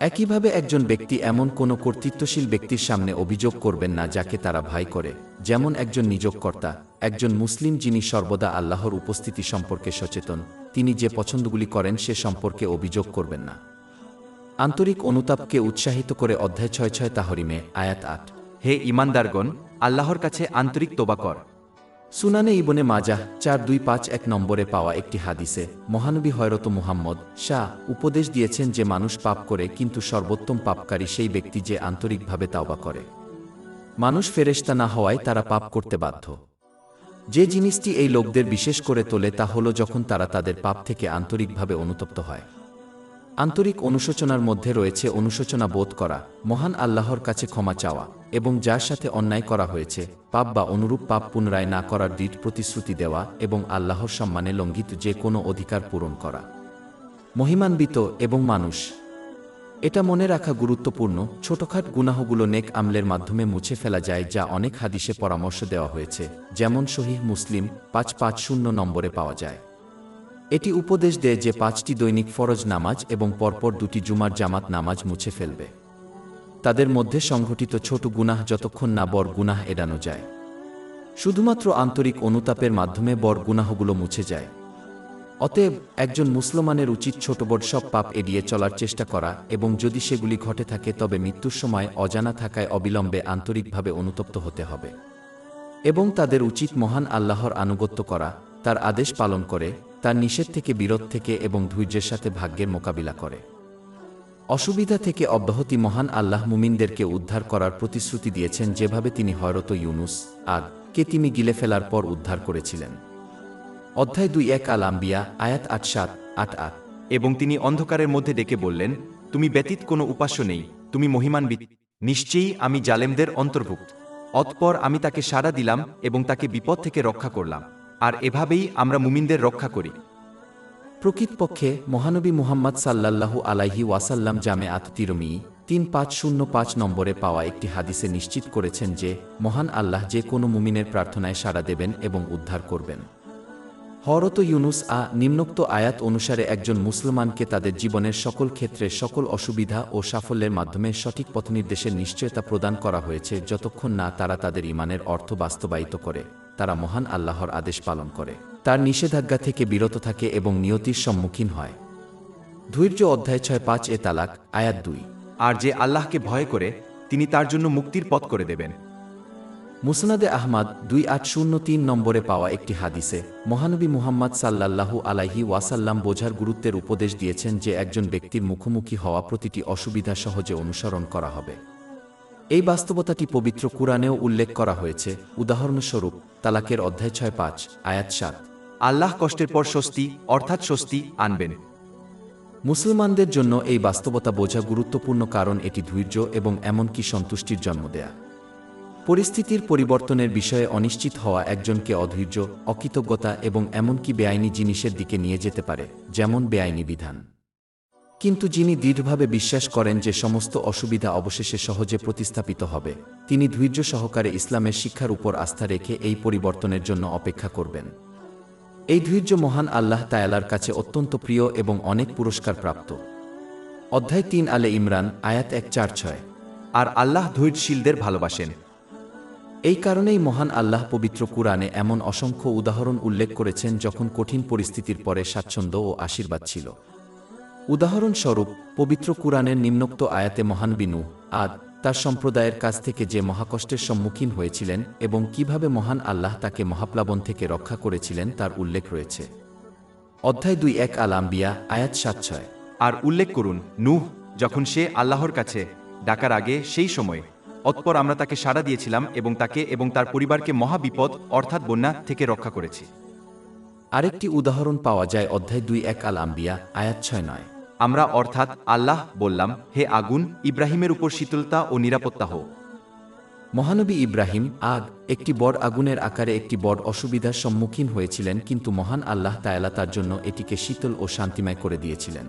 একইভাবে একজন ব্যক্তি এমন কোনো কর্তৃত্বশীল ব্যক্তির সামনে অভিযোগ করবেন না যাকে তারা ভয় করে, যেমন একজন নিযোগকর্তা। একজন মুসলিম যিনি সর্বদা আল্লাহর উপস্থিতি সম্পর্কে সচেতন, তিনি যে পছন্দগুলি করেন সে সম্পর্কে অভিযোগ করবেন না। আন্তরিক অনুতাপকে উৎসাহিত করে অধ্যায় ৬ তাহরিমে আয়াত ৮। হে ঈমানদারগণ, আল্লাহর কাছে আন্তরিক তোবা কর। সুনানে ইবনে মাজাহ ৪-২-৫-১ নম্বরে পাওয়া একটি হাদিসে মহানবী হযরত মুহাম্মদ উপদেশ দিয়েছেন যে মানুষ পাপ করে, কিন্তু সর্বোত্তম পাপকারী সেই ব্যক্তি যে আন্তরিকভাবে তাওবা করে। মানুষ ফেরেশতা না হওয়ায় তারা পাপ করতে বাধ্য। যে জিনিসটি এই লোকদের বিশেষ করে তোলে তা হল যখন তারা তাদের পাপ থেকে আন্তরিকভাবে অনুতপ্ত হয়। আন্তরিক অনুশোচনার মধ্যে রয়েছে অনুশোচনা বোধ করা, মহান আল্লাহর কাছে ক্ষমা চাওয়া এবং যার সাথে অন্যায় করা হয়েছে পাপ বা অনুরূপ পাপ পুনরায় না করার দৃঢ় প্রতিশ্রুতি দেওয়া এবং আল্লাহর সম্মানে লঙ্ঘিত যে কোনো অধিকার পূরণ করা। মহিমান্বিত এবং মানুষ এটা মনে রাখা গুরুত্বপূর্ণ, ছোটখাট গুনাহগুলো নেক আমলের মাধ্যমে মুছে ফেলা যায়, যা অনেক হাদিসে পরামর্শ দেওয়া হয়েছে, যেমন সহিহ মুসলিম ৫৫০ নম্বরে পাওয়া যায়। এটি উপদেশ দেয় যে ৫টি দৈনিক ফরজ নামাজ এবং পরপর ২টি জুমার জামাত নামাজ মুছে ফেলবে তাদের মধ্যে সংঘটিত ছোট গুনাহ যতক্ষণ না বড় গুনাহ এড়ানো যায়। শুধুমাত্র আন্তরিক অনুতাপের মাধ্যমে বড় গুনাহগুলো মুছে যায়। অতএব একজন মুসলমানের উচিত ছোট বড় সব পাপ এড়িয়ে চলার চেষ্টা করা এবং যদি সেগুলি ঘটে থাকে তবে মৃত্যুর সময় অজানা থাকায় অবিলম্বে আন্তরিকভাবে অনুতপ্ত হতে হবে এবং তাদের উচিত মহান আল্লাহর আনুগত্য করা, তার আদেশ পালন করে, তার নিষেধ থেকে বিরত থেকে এবং ধৈর্যের সাথে ভাগ্যের মোকাবিলা করে। অসুবিধা থেকে অব্যাহতি মহান আল্লাহ মুমিনদেরকে উদ্ধার করার প্রতিশ্রুতি দিয়েছেন, যেভাবে তিনি হযরত ইউনুস কে তিনি গিলে ফেলার পর উদ্ধার করেছিলেন। অধ্যায় ২-১ আল আম্বিয়া আয়াত ৮-৭-৮-৮। এবং তিনি অন্ধকারের মধ্যে ডেকে বললেন, তুমি ব্যতীত কোনো উপাস্য নেই, তুমি মহিমান্বিত। নিশ্চয়ই আমি জালেমদের অন্তর্ভুক্ত। অতঃপর আমি তাকে সাড়া দিলাম এবং তাকে বিপদ থেকে রক্ষা করলাম, আর এভাবেই আমরা মুমিনদের রক্ষা করি। প্রকৃতপক্ষে মহানবী মুহাম্মদ সাল্লাল্লাহু আলাইহি ওয়াসাল্লাম জামে আত-তিরমিজি ৩৫০৫ নম্বরে পাওয়া একটি হাদিসে নিশ্চিত করেছেন যে মহান আল্লাহ যে কোনো মুমিনের প্রার্থনায় সাড়া দেবেন এবং উদ্ধার করবেন। হরত ইউনুস নিম্নোক্ত আয়াত অনুসারে একজন মুসলমানকে তাদের জীবনের সকল ক্ষেত্রে সকল অসুবিধা ও সাফল্যের মাধ্যমে সঠিক পথনির্দেশের নিশ্চয়তা প্রদান করা হয়েছে যতক্ষণ না তারা তাদের ঈমানের অর্থ বাস্তবায়িত করে, তারা মহান আল্লাহর আদেশ পালন করে, তার নিষেধাজ্ঞা থেকে বিরত থাকে এবং নিয়তির সম্মুখীন হয়। ধৈর্য অধ্যায় 6-5 তালাক আয়াত 2। আর যে আল্লাহকে ভয় করে তিনি তার জন্য মুক্তির পথ করে দেবেন। মুসনাদে আহমাদ 2803 নম্বরে পাওয়া একটি হাদিসে মহানবী মুহাম্মদ সাল্লাল্লাহু আলাইহি ওয়াসাল্লাম বোঝার গুরুত্বের উপদেশ দিয়েছেন যে একজন ব্যক্তির মুখোমুখি হওয়া প্রতিটি অসুবিধা সহজে অনুসরণ করা হবে। এই বাস্তবতাটি পবিত্র কুরআনেও উল্লেখ করা হয়েছে। উদাহরণস্বরূপ তালাকের অধ্যায় 6-5 আয়াত 7। আল্লাহ কষ্টের পর স্বস্তি অর্থাৎ স্বস্তি আনবেন। মুসলমানদের জন্য এই বাস্তবতা বোঝা গুরুত্বপূর্ণ কারণ এটি ধৈর্য এবং এমনকি সন্তুষ্টির জন্ম দেয়া। পরিস্থিতির পরিবর্তনের বিষয়ে অনিশ্চিত হওয়া একজনকে অধৈর্য, অকৃতজ্ঞতা এবং এমনকি বেআইনি জিনিসের দিকে নিয়ে যেতে পারে, যেমন বেআইনি বিধান। কিন্তু যিনি দৃঢ়ভাবে বিশ্বাস করেন যে সমস্ত অসুবিধা অবশেষে সহজে প্রতিস্থাপিত হবে, তিনি ধৈর্য সহকারে ইসলামের শিক্ষার উপর আস্থা রেখে এই পরিবর্তনের জন্য অপেক্ষা করবেন। এই ধৈর্য মহান আল্লাহ তাআলার কাছে অত্যন্ত প্রিয় এবং অনেক পুরস্কার প্রাপ্ত। অধ্যায় 3 আলে ইমরান আয়াত 1-4-6। আর আল্লাহ ধৈর্যশীলদের ভালোবাসেন। এই কারণেই মহান আল্লাহ পবিত্র কুরআনে এমন অসংখ্য উদাহরণ উল্লেখ করেছেন যখন কঠিন পরিস্থিতির পরে স্বাচ্ছন্দ্য ও আশীর্বাদ ছিল। উদাহরণস্বরূপ পবিত্র কুরআনের নিম্নোক্ত আয়াতে মহানবী নূহ তার সম্প্রদায়ের কাছ থেকে যে মহাকষ্টের সম্মুখীন হয়েছিলেন এবং কিভাবে মহান আল্লাহ তাকে মহাপ্লাবন থেকে রক্ষা করেছিলেন তার উল্লেখ রয়েছে। অধ্যায় 2 আল আম্বিয়া আয়াত 7-6। আর উল্লেখ করুন নূহ যখন সে আল্লাহর কাছে ডাকার আগে সেই সময় অতঃপর আমরা তাকে সাড়া দিয়েছিলাম এবং তাকে এবং তার পরিবারকে মহাবিপদ অর্থাৎ বন্যা থেকে রক্ষা করেছি। আরেকটি উদাহরণ পাওয়া যায় অধ্যায় 2 আল আম্বিয়া আয়াত 6-9। আমরা অর্থাৎ আল্লাহ বললাম, হে আগুন, ইব্রাহিমের উপর শীতলতা ও নিরাপত্তা হোক। মহানবী ইব্রাহিম একটি বড় আগুনের আকারে একটি বড় অসুবিধার সম্মুখীন হয়েছিলেন, কিন্তু মহান আল্লাহ তাআলা তার জন্য এটিকে শীতল ও শান্তিময় করে দিয়েছিলেন।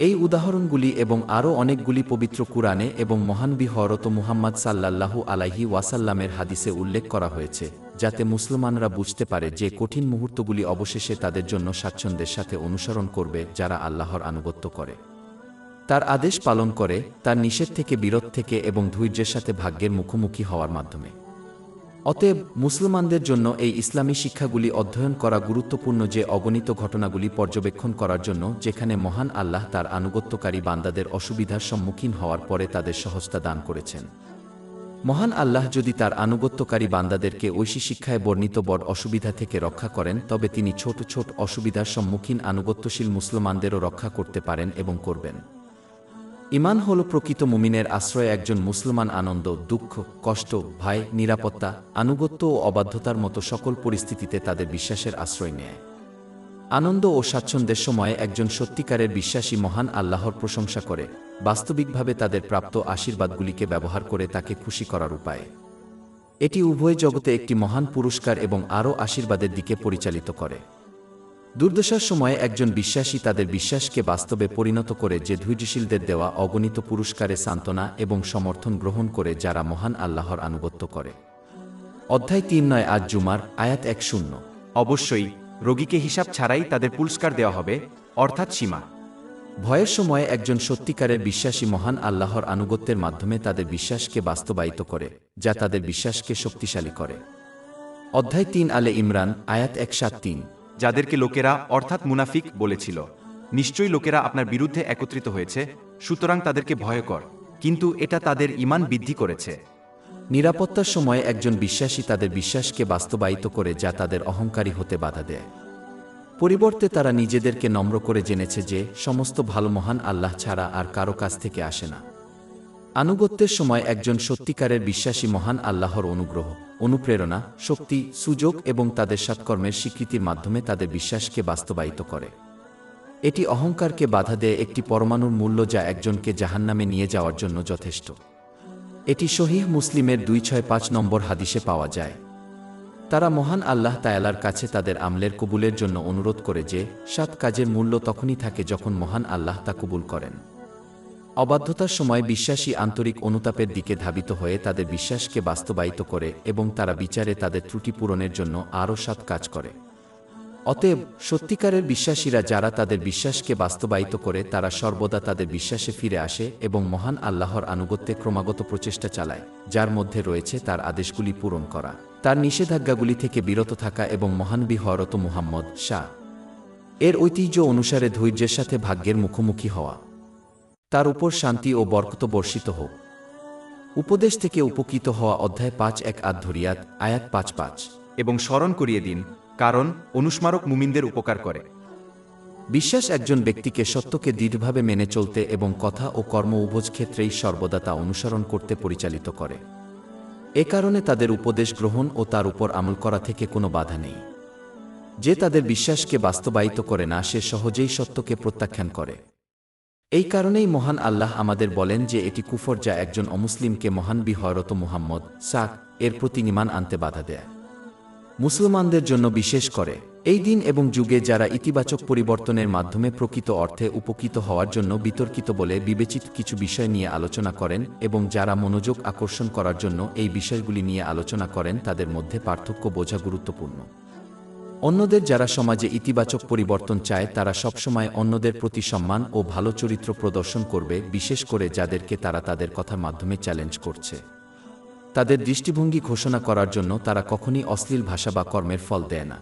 এই উদাহরণগুলি এবং আরও অনেকগুলি পবিত্র কুরআনে এবং মহানবী হযরত মুহাম্মদ সাল্লাল্লাহু আলাইহি ওয়াসাল্লামের হাদিসে উল্লেখ করা হয়েছে, যাতে মুসলমানরা বুঝতে পারে যে কঠিন মুহূর্তগুলি অবশেষে তাদের জন্য স্বাচ্ছন্দ্যের সাথে অনুসরণ করবে যারা আল্লাহর আনুগত্য করে, তার আদেশ পালন করে, তার নিষেধ থেকে বিরত থেকে এবং ধৈর্যের সাথে ভাগ্যের মুখোমুখি হওয়ার মাধ্যমে। অতএব মুসলমানদের জন্য এই ইসলামী শিক্ষাগুলি অধ্যয়ন করা গুরুত্বপূর্ণ যে অগণিত ঘটনাগুলি পর্যবেক্ষণ করার জন্য যেখানে মহান আল্লাহ তার আনুগত্যকারী বান্দাদের অসুবিধার সম্মুখীন হওয়ার পরে তাদের সহজতা দান করেছেন। মহান আল্লাহ যদি তার আনুগত্যকারী বান্দাদেরকে ঐশী শিক্ষায় বর্ণিত বড় অসুবিধা থেকে রক্ষা করেন, তবে তিনি ছোট ছোট অসুবিধার সম্মুখীন আনুগত্যশীল মুসলমানদেরও রক্ষা করতে পারেন এবং করবেন। ঈমান হল প্রকৃত মুমিনের আশ্রয়। একজন মুসলমান আনন্দ, দুঃখ, কষ্ট, ভয়, নিরাপত্তা, আনুগত্য ও অবাধ্যতার মতো সকল পরিস্থিতিতে তাদের বিশ্বাসের আশ্রয় নেয়। আনন্দ ও স্বাচ্ছন্দ্যের সময়ে একজন সত্যিকারের বিশ্বাসী মহান আল্লাহর প্রশংসা করে, বাস্তবিকভাবে তাদের প্রাপ্ত আশীর্বাদগুলিকে ব্যবহার করে তাকে খুশি করার উপায়। এটি উভয় জগতে একটি মহান পুরস্কার এবং আরও আশীর্বাদের দিকে পরিচালিত করে। দুর্দশার সময়ে একজন বিশ্বাসী তাদের বিশ্বাসকে বাস্তবে পরিণত করে যে ধৈর্যশীলদের দেওয়া অগণিত পুরস্কারে সান্ত্বনা এবং সমর্থন গ্রহণ করে যারা মহান আল্লাহর আনুগত্য করে। অধ্যায় 3 আজ জুমার আয়াত 1-0। অবশ্যই রোগীকে হিসাব ছাড়াই তাদের পুরস্কার দেওয়া হবে, অর্থাৎ সীমা। ভয়ের সময়ে একজন সত্যিকারের বিশ্বাসী মহান আল্লাহর আনুগত্যের মাধ্যমে তাদের বিশ্বাসকে বাস্তবায়িত করে, যা তাদের বিশ্বাসকে শক্তিশালী করে। অধ্যায় 3 আলে ইমরান আয়াত 1-7-3। যাদেরকে লোকেরা অর্থাৎ মুনাফিক বলেছিল, নিশ্চয়ই লোকেরা আপনার বিরুদ্ধে একত্রিত হয়েছে, সুতরাং তাদেরকে ভয় কর, কিন্তু এটা তাদের ঈমান বৃদ্ধি করেছে। নিরাপত্তার সময়ে একজন বিশ্বাসী তাদের বিশ্বাসকে বাস্তবায়িত করে, যা তাদের অহংকারী হতে বাধা দেয়। পরিবর্তে তারা নিজেদেরকে নম্র করে জেনেছে যে সমস্ত ভালো মহান আল্লাহ ছাড়া আর কারো কাছ থেকে আসে না। আনুগত্যের সময় একজন সত্যিকারের বিশ্বাসী মহান আল্লাহর অনুগ্রহ, অনুপ্রেরণা, শক্তি, সুযোগ এবং তাদের সৎকর্মের স্বীকৃতির মাধ্যমে তাদের বিশ্বাসকে বাস্তবায়িত করে। এটি অহংকারকে বাধা দেয়, একটি পরমাণুর মূল্য যা একজনকে জাহান্নামে নিয়ে যাওয়ার জন্য যথেষ্ট। এটি সহিহ মুসলিমের 265 নম্বর হাদিসে পাওয়া যায়। তারা মহান আল্লাহ তাআলার কাছে তাদের আমলের কবুলের জন্য অনুরোধ করে যে সৎ কাজের মূল্য তখনই থাকে যখন মহান আল্লাহ তা কবুল করেন। অবাধ্যতার সময় বিশ্বাসী আন্তরিক অনুতাপের দিকে ধাবিত হয়ে তাদের বিশ্বাসকে বাস্তবায়িত করে এবং তারা বিচারে তাদের ত্রুটি পূরণের জন্য আরও সৎ কাজ করে। অতএব সত্যিকারের বিশ্বাসীরা যারা তাদের বিশ্বাসকে বাস্তবায়িত করে তারা সর্বদা তাদের বিশ্বাসে ফিরে আসে এবং মহান আল্লাহর আনুগত্যে ক্রমাগত প্রচেষ্টা চালায়, যার মধ্যে রয়েছে তার আদেশগুলি পূরণ করা, তার নিষেধাজ্ঞাগুলি থেকে বিরত থাকা এবং মহানবী হযরত মুহাম্মদ এর ঐতিহ্য অনুসারে ধৈর্যের সাথে ভাগ্যের মুখোমুখি হওয়া। তার উপর শান্তি ও বরকত বর্ষিত হোক। উপদেশ থেকে উপকৃত হওয়া অধ্যায় ৫ আদ-ধরিয়াত আয়াত ৫ এবং স্মরণ করিয়ে দিন, কারণ অনুস্মারক মুমিনদের উপকার করে। বিশ্বাস একজন ব্যক্তিকে সত্যকে দৃঢ়ভাবে মেনে চলতে এবং কথা ও কর্ম উভয় ক্ষেত্রেই সর্বদা তা অনুসরণ করতে পরিচালিত করে। এ কারণে তাদের উপদেশ গ্রহণ ও তার উপর আমল করা থেকে কোনো বাধা নেই। যে তাদের বিশ্বাসকে বাস্তবায়িত করে না সে সহজেই সত্যকে প্রত্যাখ্যান করে। এই কারণেই মহান আল্লাহ আমাদের বলেন যে এটি কুফর যা একজন অমুসলিমকে মহানবী হযরত মুহাম্মদ এর প্রতি ঈমান আনতে বাধা দেয়। মুসলমানদের জন্য বিশেষ করে এই দিন এবং যুগে যারা ইতিবাচক পরিবর্তনের মাধ্যমে প্রকৃত অর্থে উপকৃত হওয়ার জন্য বিতর্কিত বলে বিবেচিত কিছু বিষয় নিয়ে আলোচনা করেন এবং যারা মনোযোগ আকর্ষণ করার জন্য এই বিষয়গুলি নিয়ে আলোচনা করেন তাদের মধ্যে পার্থক্য বোঝা গুরুত্বপূর্ণ। অন্যদের যারা সমাজে ইতিবাচক পরিবর্তন চায় তারা সবসময় অন্যদের প্রতি সম্মান ও ভালো চরিত্র প্রদর্শন করবে, বিশেষ করে যাদেরকে তারা তাদের কথার মাধ্যমে চ্যালেঞ্জ করছে। তাদের দৃষ্টিভঙ্গি ঘোষণা করার জন্য তারা কখনই অশ্লীল ভাষা বা কর্মের ফল দেয় না।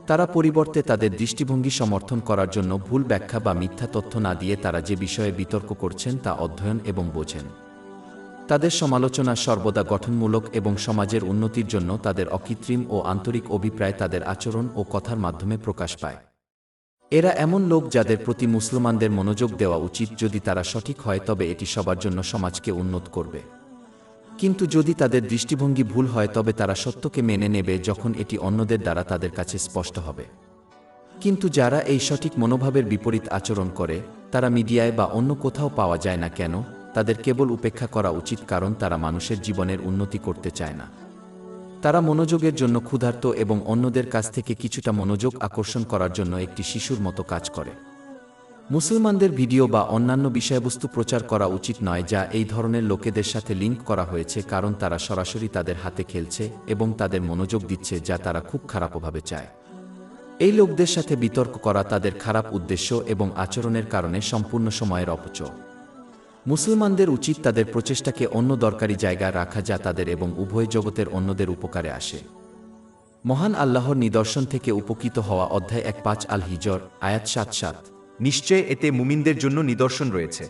তারা পরিবর্তে তাদের দৃষ্টিভঙ্গি সমর্থন করার জন্য ভুল ব্যাখ্যা বা মিথ্যা তথ্য না দিয়ে তারা যে বিষয়ে বিতর্ক করছেন তা অধ্যয়ন এবং বোঝেন। তাদের সমালোচনা সর্বদা গঠনমূলক এবং সমাজের উন্নতির জন্য তাদের অকৃত্রিম ও আন্তরিক অভিপ্রায় তাদের আচরণ ও কথার মাধ্যমে প্রকাশ পায়। এরা এমন লোক যাদের প্রতি মুসলমানদের মনোযোগ দেওয়া উচিত। যদি তারা সঠিক হয় তবে এটি সবার জন্য সমাজকে উন্নত করবে, কিন্তু যদি তাদের দৃষ্টিভঙ্গি ভুল হয় তবে তারা সত্যকে মেনে নেবে যখন এটি অন্যদের দ্বারা তাদের কাছে স্পষ্ট হবে। কিন্তু যারা এই সঠিক মনোভাবের বিপরীত আচরণ করে তারা মিডিয়ায় বা অন্য কোথাও পাওয়া যায় না কেন, তাদের কেবল উপেক্ষা করা উচিত, কারণ তারা মানুষের জীবনের উন্নতি করতে চায় না। তারা মনোযোগের জন্য ক্ষুধার্ত এবং অন্যদের কাছ থেকে কিছুটা মনোযোগ আকর্ষণ করার জন্য একটি শিশুর মতো কাজ করে। মুসলমানদের ভিডিও বা অন্যান্য বিষয়বস্তু প্রচার করা উচিত নয় যা এই ধরনের লোকেদের সাথে লিঙ্ক করা হয়েছে, কারণ তারা সরাসরি তাদের হাতে খেলছে এবং তাদের মনোযোগ দিচ্ছে যা তারা খুব খারাপভাবে চায়। এই লোকদের সাথে বিতর্ক করা তাদের খারাপ উদ্দেশ্য এবং আচরণের কারণে সম্পূর্ণ সময়ের অপচয়। মুসলমানদের উচিত তাদের প্রচেষ্টাকে অন্য দরকারি জায়গায় রাখা যা তাদের এবং উভয় জগতের অন্যদের উপকারে আসে। মহান আল্লাহর নিদর্শন থেকে উপকৃত হওয়া অধ্যায় ১ আল-হিজর আয়াত ৭ নিশ্চয় এতে মুমিনদের জন্য নিদর্শন রয়েছে।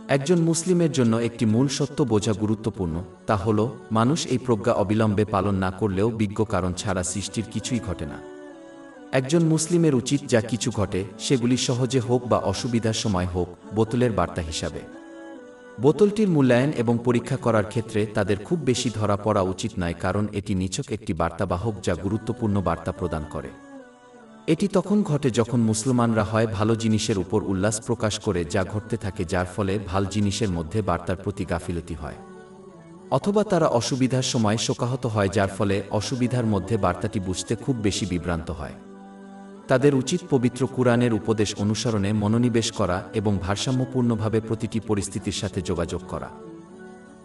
একজন মুসলিমের জন্য একটি মূল সত্য বোঝা গুরুত্বপূর্ণ, তা হল মানুষ এই প্রজ্ঞা অবিলম্বে পালন না করলেও বিজ্ঞ কারণ ছাড়া সৃষ্টির কিছুই ঘটে না। একজন মুসলিমের উচিত যা কিছু ঘটে সেগুলি সহজে হোক বা অসুবিধার সময় হোক বোতলের বার্তা হিসাবে। বোতলটির মূল্যায়ন এবং পরীক্ষা করার ক্ষেত্রে তাদের খুব বেশি ধরা পড়া উচিত নয়, কারণ এটি নিছক একটি বার্তাবাহক যা গুরুত্বপূর্ণ বার্তা প্রদান করে। এটি তখন ঘটে যখন মুসলমানরা হয় ভালো জিনিসের উপর উল্লাস প্রকাশ করে যা ঘটতে থাকে যার ফলে ভাল জিনিসের মধ্যে বার্তার প্রতি গাফিলতি হয়, অথবা তারা অসুবিধার সময় শোকাহত হয় যার ফলে অসুবিধার মধ্যে বার্তাটি বুঝতে খুব বেশি বিভ্রান্ত হয়। তাদের উচিত পবিত্র কুরআনের উপদেশ অনুসরণে মনোনিবেশ করা এবং ভারসাম্যপূর্ণভাবে প্রতিটি পরিস্থিতির সাথে যোগাযোগ করা।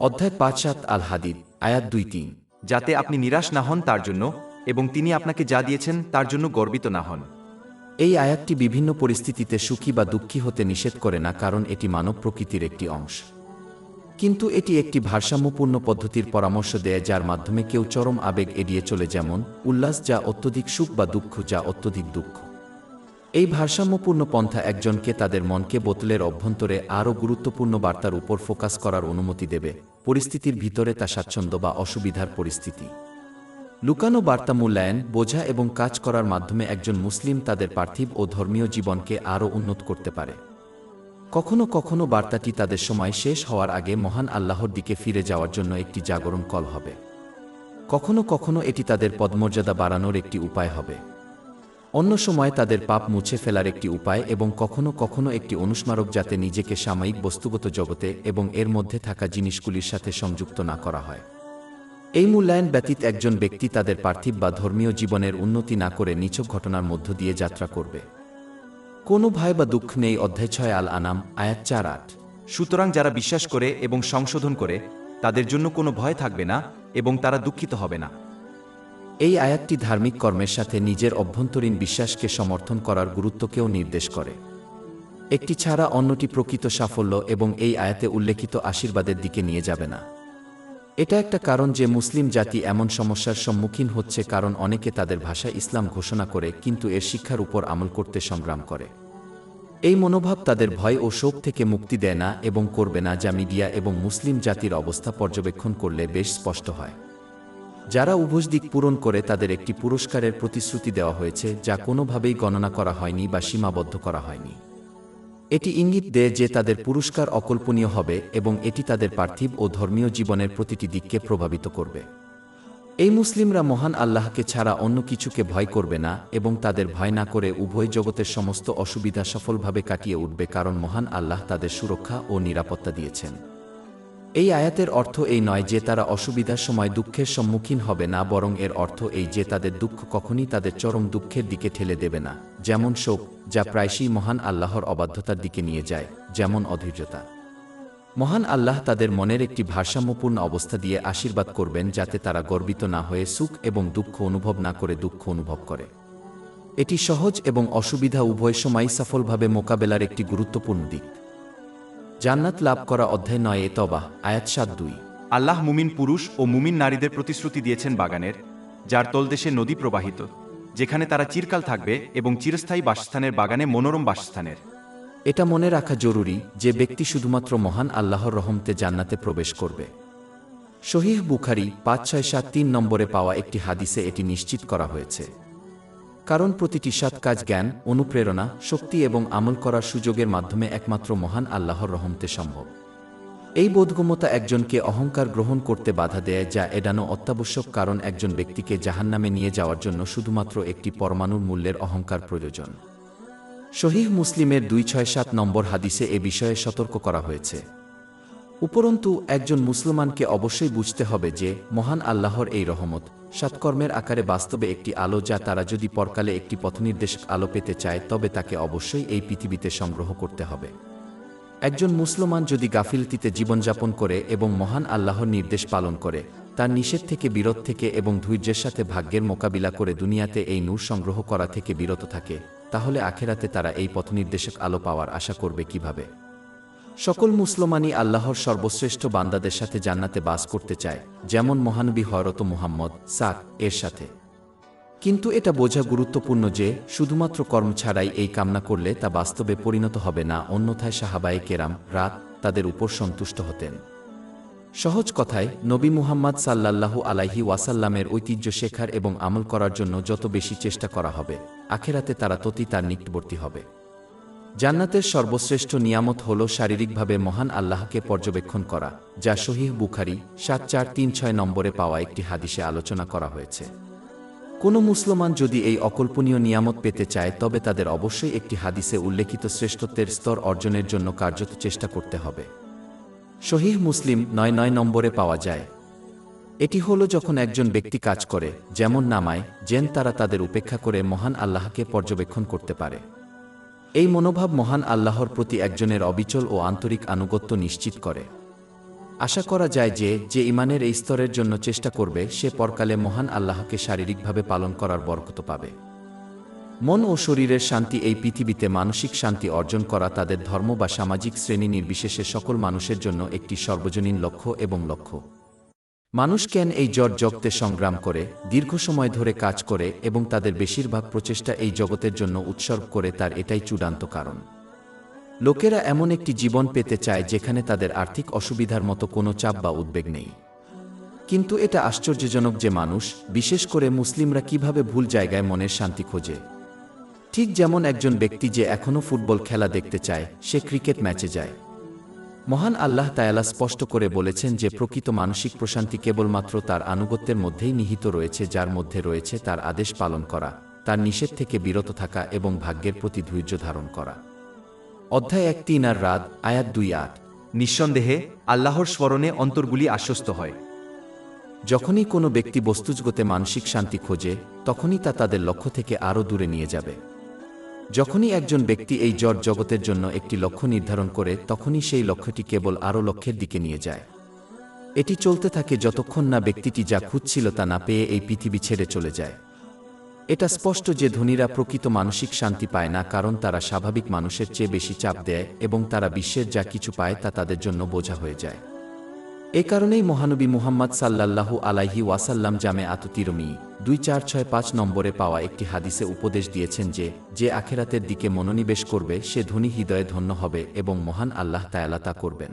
অধ্যায় ৫ আল-হাদিদ আয়াত ২-৩ যাতে আপনি নিরাশ না হন তার জন্য এবং তিনি আপনাকে যা দিয়েছেন তার জন্য গর্বিত না হন। এই আয়াতটি বিভিন্ন পরিস্থিতিতে সুখী বা দুঃখী হতে নিষেধ করে না, কারণ এটি মানব প্রকৃতির একটি অংশ। কিন্তু এটি একটি ভারসাম্যপূর্ণ পদ্ধতির পরামর্শ দেয় যার মাধ্যমে কেউ চরম আবেগ এড়িয়ে চলে, যেমন উল্লাস যা অত্যধিক সুখ বা দুঃখ যা অত্যধিক দুঃখ। এই ভারসাম্যপূর্ণ পন্থা একজনকে তাদের মনকে বোতলের অভ্যন্তরে আরও গুরুত্বপূর্ণ বার্তার উপর ফোকাস করার অনুমতি দেবে, পরিস্থিতির ভিতরে তা স্বাচ্ছন্দ্য বা অসুবিধার পরিস্থিতি। লুকানো বার্তা মূল্যায়ন, বোঝা এবং কাজ করার মাধ্যমে একজন মুসলিম তাদের পার্থিব ও ধর্মীয় জীবনকে আরও উন্নত করতে পারে। কখনো কখনো বার্তাটি তাদের সময় শেষ হওয়ার আগে মহান আল্লাহর দিকে ফিরে যাওয়ার জন্য একটি জাগরণ কল হবে। কখনো কখনো এটি তাদের পদমর্যাদা বাড়ানোর একটি উপায় হবে। অন্য সময় তাদের পাপ মুছে ফেলার একটি উপায় এবং কখনো কখনো একটি অনুস্মারক যাতে নিজেকে সাময়িক বস্তুগত জগতে এবং এর মধ্যে থাকা জিনিসগুলির সাথে সংযুক্ত না করা হয়। এই মূল্যায়ন ব্যতীত একজন ব্যক্তি তাদের পার্থিব বা ধর্মীয় জীবনের উন্নতি না করে নিছক ঘটনার মধ্য দিয়ে যাত্রা করবে। কোনো ভয় বা দুঃখ নেই। অধ্যায় ৬ আল-আনাম আয়াত ৪-৮ সুতরাং যারা বিশ্বাস করে এবং সংশোধন করে তাদের জন্য কোনো ভয় থাকবে না এবং তারা দুঃখিত হবে না। এই আয়াতটি ধার্মিক কর্মের সাথে নিজের অভ্যন্তরীণ বিশ্বাসকে সমর্থন করার গুরুত্বকেও নির্দেশ করে। একটি ছাড়া অন্যটি প্রকৃত সাফল্য এবং এই আয়াতে উল্লেখিত আশীর্বাদের দিকে নিয়ে যাবে না। এটা একটা কারণ যে মুসলিম জাতি এমন সমস্যার সম্মুখীন হচ্ছে কারণ অনেকে তাদের ভাষায় ইসলাম ঘোষণা করে কিন্তু এর শিক্ষার উপর আমল করতে সংগ্রাম করে। এই মনোভাব তাদের ভয় ও শোক থেকে মুক্তি দেয় না এবং করবে না, যা মিডিয়া এবং মুসলিম জাতির অবস্থা পর্যবেক্ষণ করলে বেশ স্পষ্ট হয়। যারা উভয় দিক পূরণ করে তাদের একটি পুরস্কারের প্রতিশ্রুতি দেওয়া হয়েছে যা কোনোভাবেই গণনা করা হয়নি বা সীমাবদ্ধ করা হয়নি। এটি ইঙ্গিত দেয় যে তাদের পুরস্কার অকল্পনীয় হবে এবং এটি তাদের পার্থিব ও ধর্মীয় জীবনের প্রতিটি দিককে প্রভাবিত করবে। এই মুসলিমরা মহান আল্লাহকে ছাড়া অন্য কিছুকে ভয় করবে না এবং তাদের ভয় না করে উভয় জগতের সমস্ত অসুবিধা সফলভাবে কাটিয়ে উঠবে কারণ মহান আল্লাহ তাদের সুরক্ষা ও নিরাপত্তা দিয়েছেন। এই আয়াতের অর্থ এই নয় যে তারা অসুবিধার সময় দুঃখের সম্মুখীন হবে না, বরং এর অর্থ এই যে তাদের দুঃখ কখনই তাদের চরম দুঃখের দিকে ঠেলে দেবে না, যেমন শোক, যা প্রায়শই মহান আল্লাহর অবাধ্যতার দিকে নিয়ে যায়, যেমন অধৈর্যতা। মহান আল্লাহ তাদের মনের একটি ভারসাম্যপূর্ণ অবস্থা দিয়ে আশীর্বাদ করবেন যাতে তারা গর্বিত না হয়ে সুখ এবং দুঃখ অনুভব না করে দুঃখ অনুভব করে। এটি সহজ এবং অসুবিধা উভয় সময়ই সফলভাবে মোকাবেলার একটি গুরুত্বপূর্ণ দিক। জান্নাত লাভ করা অধ্যায় 9 তওবা আয়াত 7-2। আল্লাহ মুমিন পুরুষ ও মুমিন নারীদের প্রতিশ্রুতি দিয়েছেন বাগানের, যার তলদেশে নদী প্রবাহিত, যেখানে তারা চিরকাল থাকবে এবং চিরস্থায়ী বাসস্থানের বাগানে মনোরম বাসস্থানের। এটা মনে রাখা জরুরি যে ব্যক্তি শুধুমাত্র মহান আল্লাহর রহমতে জান্নাতে প্রবেশ করবে। সহিহ বুখারী 5673 নম্বরে পাওয়া একটি হাদিসে এটি নিশ্চিত করা হয়েছে। কারণ প্রতিটি সৎ কাজ জ্ঞান, অনুপ্রেরণা, শক্তি এবং আমল করার সুযোগের মাধ্যমে একমাত্র মহান আল্লাহর রহমতে সম্ভব। এই বোধগম্যতা একজনকে অহংকার গ্রহণ করতে বাধা দেয়, যা এড়ানো অত্যাবশ্যক কারণ একজন ব্যক্তিকে জাহান্নামে নিয়ে যাওয়ার জন্য শুধুমাত্র একটি পরমাণুর মূল্যের অহংকার প্রয়োজন। সহিহ মুসলিমের 267 নম্বর হাদিসে এ বিষয়ে সতর্ক করা হয়েছে। উপরন্তু একজন মুসলমানকে অবশ্যই বুঝতে হবে যে মহান আল্লাহর এই রহমত সৎকর্মের আকারে বাস্তবে একটি আলো, যা তারা যদি পরকালে একটি পথনির্দেশক আলো পেতে চায় তবে তাকে অবশ্যই এই পৃথিবীতে সংগ্রহ করতে হবে। একজন মুসলমান যদি গাফিলতিতে জীবনযাপন করে এবং মহান আল্লাহর নির্দেশ পালন করে, তার নিষেধ থেকে বিরত থেকে এবং ধৈর্যের সাথে ভাগ্যের মোকাবিলা করে দুনিয়াতে এই নূর সংগ্রহ করা থেকে বিরত থাকে, তাহলে আখেরাতে তারা এই পথনির্দেশক আলো পাওয়ার আশা করবে কিভাবে? সকল মুসলমানই আল্লাহর সর্বশ্রেষ্ঠ বান্দাদের সাথে জান্নাতে বাস করতে চায়, যেমন মহানবী হযরত মুহাম্মদ এর সাথে। কিন্তু এটা বোঝা গুরুত্বপূর্ণ যে শুধুমাত্র কর্ম ছাড়াই এই কামনা করলে তা বাস্তবে পরিণত হবে না, অন্যথায় সাহাবায়ে কেরাম তাদের উপর সন্তুষ্ট হতেন। সহজ কথায়, নবী মুহাম্মদ সাল্লাল্লাহু আলাইহি ওয়াসাল্লামের ঐতিহ্য শেখার এবং আমল করার জন্য যত বেশি চেষ্টা করা হবে, আখেরাতে তারা ততই তার নিকটবর্তী হবে। জান্নাতের সর্বশ্রেষ্ঠ নিয়ামত হল শারীরিকভাবে মহান আল্লাহকে পর্যবেক্ষণ করা, যা সহিহ বুখারী 7436 নম্বরে পাওয়া একটি হাদিসে আলোচনা করা হয়েছে। কোনো মুসলমান যদি এই অকল্পনীয় নিয়ামত পেতে চায় তবে তাদের অবশ্যই একটি হাদিসে উল্লেখিত শ্রেষ্ঠত্বের স্তর অর্জনের জন্য কার্যত চেষ্টা করতে হবে। সহিহ মুসলিম 99 নম্বরে পাওয়া যায়। এটি হলো যখন একজন ব্যক্তি কাজ করে, যেমন নামায়, যেন তারা তাদের উপেক্ষা করে মহান আল্লাহকে পর্যবেক্ষণ করতে পারে। এই মনোভাব মহান আল্লাহর প্রতি একজনের অবিচল ও আন্তরিক আনুগত্য নিশ্চিত করে। আশা করা যায় যে ঈমানের এই স্তরের জন্য চেষ্টা করবে সে পরকালে মহান আল্লাহকে শারীরিকভাবে পালন করার বরকত পাবে। মন ও শরীরের শান্তি এই পৃথিবীতে মানসিক শান্তি অর্জন করা তাদের ধর্ম বা সামাজিক শ্রেণী নির্বিশেষে সকল মানুষের জন্য একটি সর্বজনীন লক্ষ্য এবং লক্ষ্য। মানুষ কেন এই জগতে সংগ্রাম করে, দীর্ঘ সময় ধরে কাজ করে এবং তাদের বেশিরভাগ প্রচেষ্টা এই জগতের জন্য উৎসর্গ করে, তার এটাই চূড়ান্ত কারণ। লোকেরা এমন একটি জীবন পেতে চায় যেখানে তাদের আর্থিক অসুবিধার মতো কোনো চাপ বা উদ্বেগ নেই। কিন্তু এটা আশ্চর্যজনক যে মানুষ, বিশেষ করে মুসলিমরা, কিভাবে ভুল জায়গায় মনের শান্তি খোঁজে। ঠিক যেমন একজন ব্যক্তি যে এখনও ফুটবল খেলা দেখতে চায়, সে ক্রিকেট ম্যাচে যায়। মহান আল্লাহ তাআলা স্পষ্ট করে বলেছেন যে প্রকৃত মানসিক প্রশান্তি কেবলমাত্র তার আনুগত্যের মধ্যেই নিহিত রয়েছে, যার মধ্যে রয়েছে তার আদেশ পালন করা, তার নিষেধ থেকে বিরত থাকা এবং ভাগ্যের প্রতি ধৈর্য ধারণ করা। অধ্যায় 1 আর রাদ আয়াত 2-8। নিঃসন্দেহে আল্লাহর স্মরণে অন্তরগুলি আশ্বস্ত হয়। যখনই কোনো ব্যক্তি বস্তুজগতে মানসিক শান্তি খোঁজে, তখনই তা তাদের লক্ষ্য থেকে আরও দূরে নিয়ে যাবে। যখনই একজন ব্যক্তি এই জগতের জন্য একটি লক্ষ্য নির্ধারণ করে, তখনই সেই লক্ষ্যটি কেবল আরও লক্ষ্যের দিকে নিয়ে যায়। এটি চলতে থাকে যতক্ষণ না ব্যক্তিটি যা খুঁজছিল তা না পেয়ে এই পৃথিবী ছেড়ে চলে যায়। এটা স্পষ্ট যে ধনীরা প্রকৃত মানসিক শান্তি পায় না, কারণ তারা স্বাভাবিক মানুষের চেয়ে বেশি চাপ দেয় এবং তারা বিশ্বের যা কিছু পায় তা তাদের জন্য বোঝা হয়ে যায়। এ কারণেই মহানবী মুহাম্মদ সাল্লাল্লাহু আলাইহি ওয়াসাল্লাম জামে আত-তিরমিজি 2465 নম্বরে পাওয়া একটি হাদিসে উপদেশ দিয়েছেন যে আখেরাতের দিকে মনোনিবেশ করবে সে ধনী হৃদয়ে ধন্য হবে এবং মহান আল্লাহ তাআলা তা করবেন।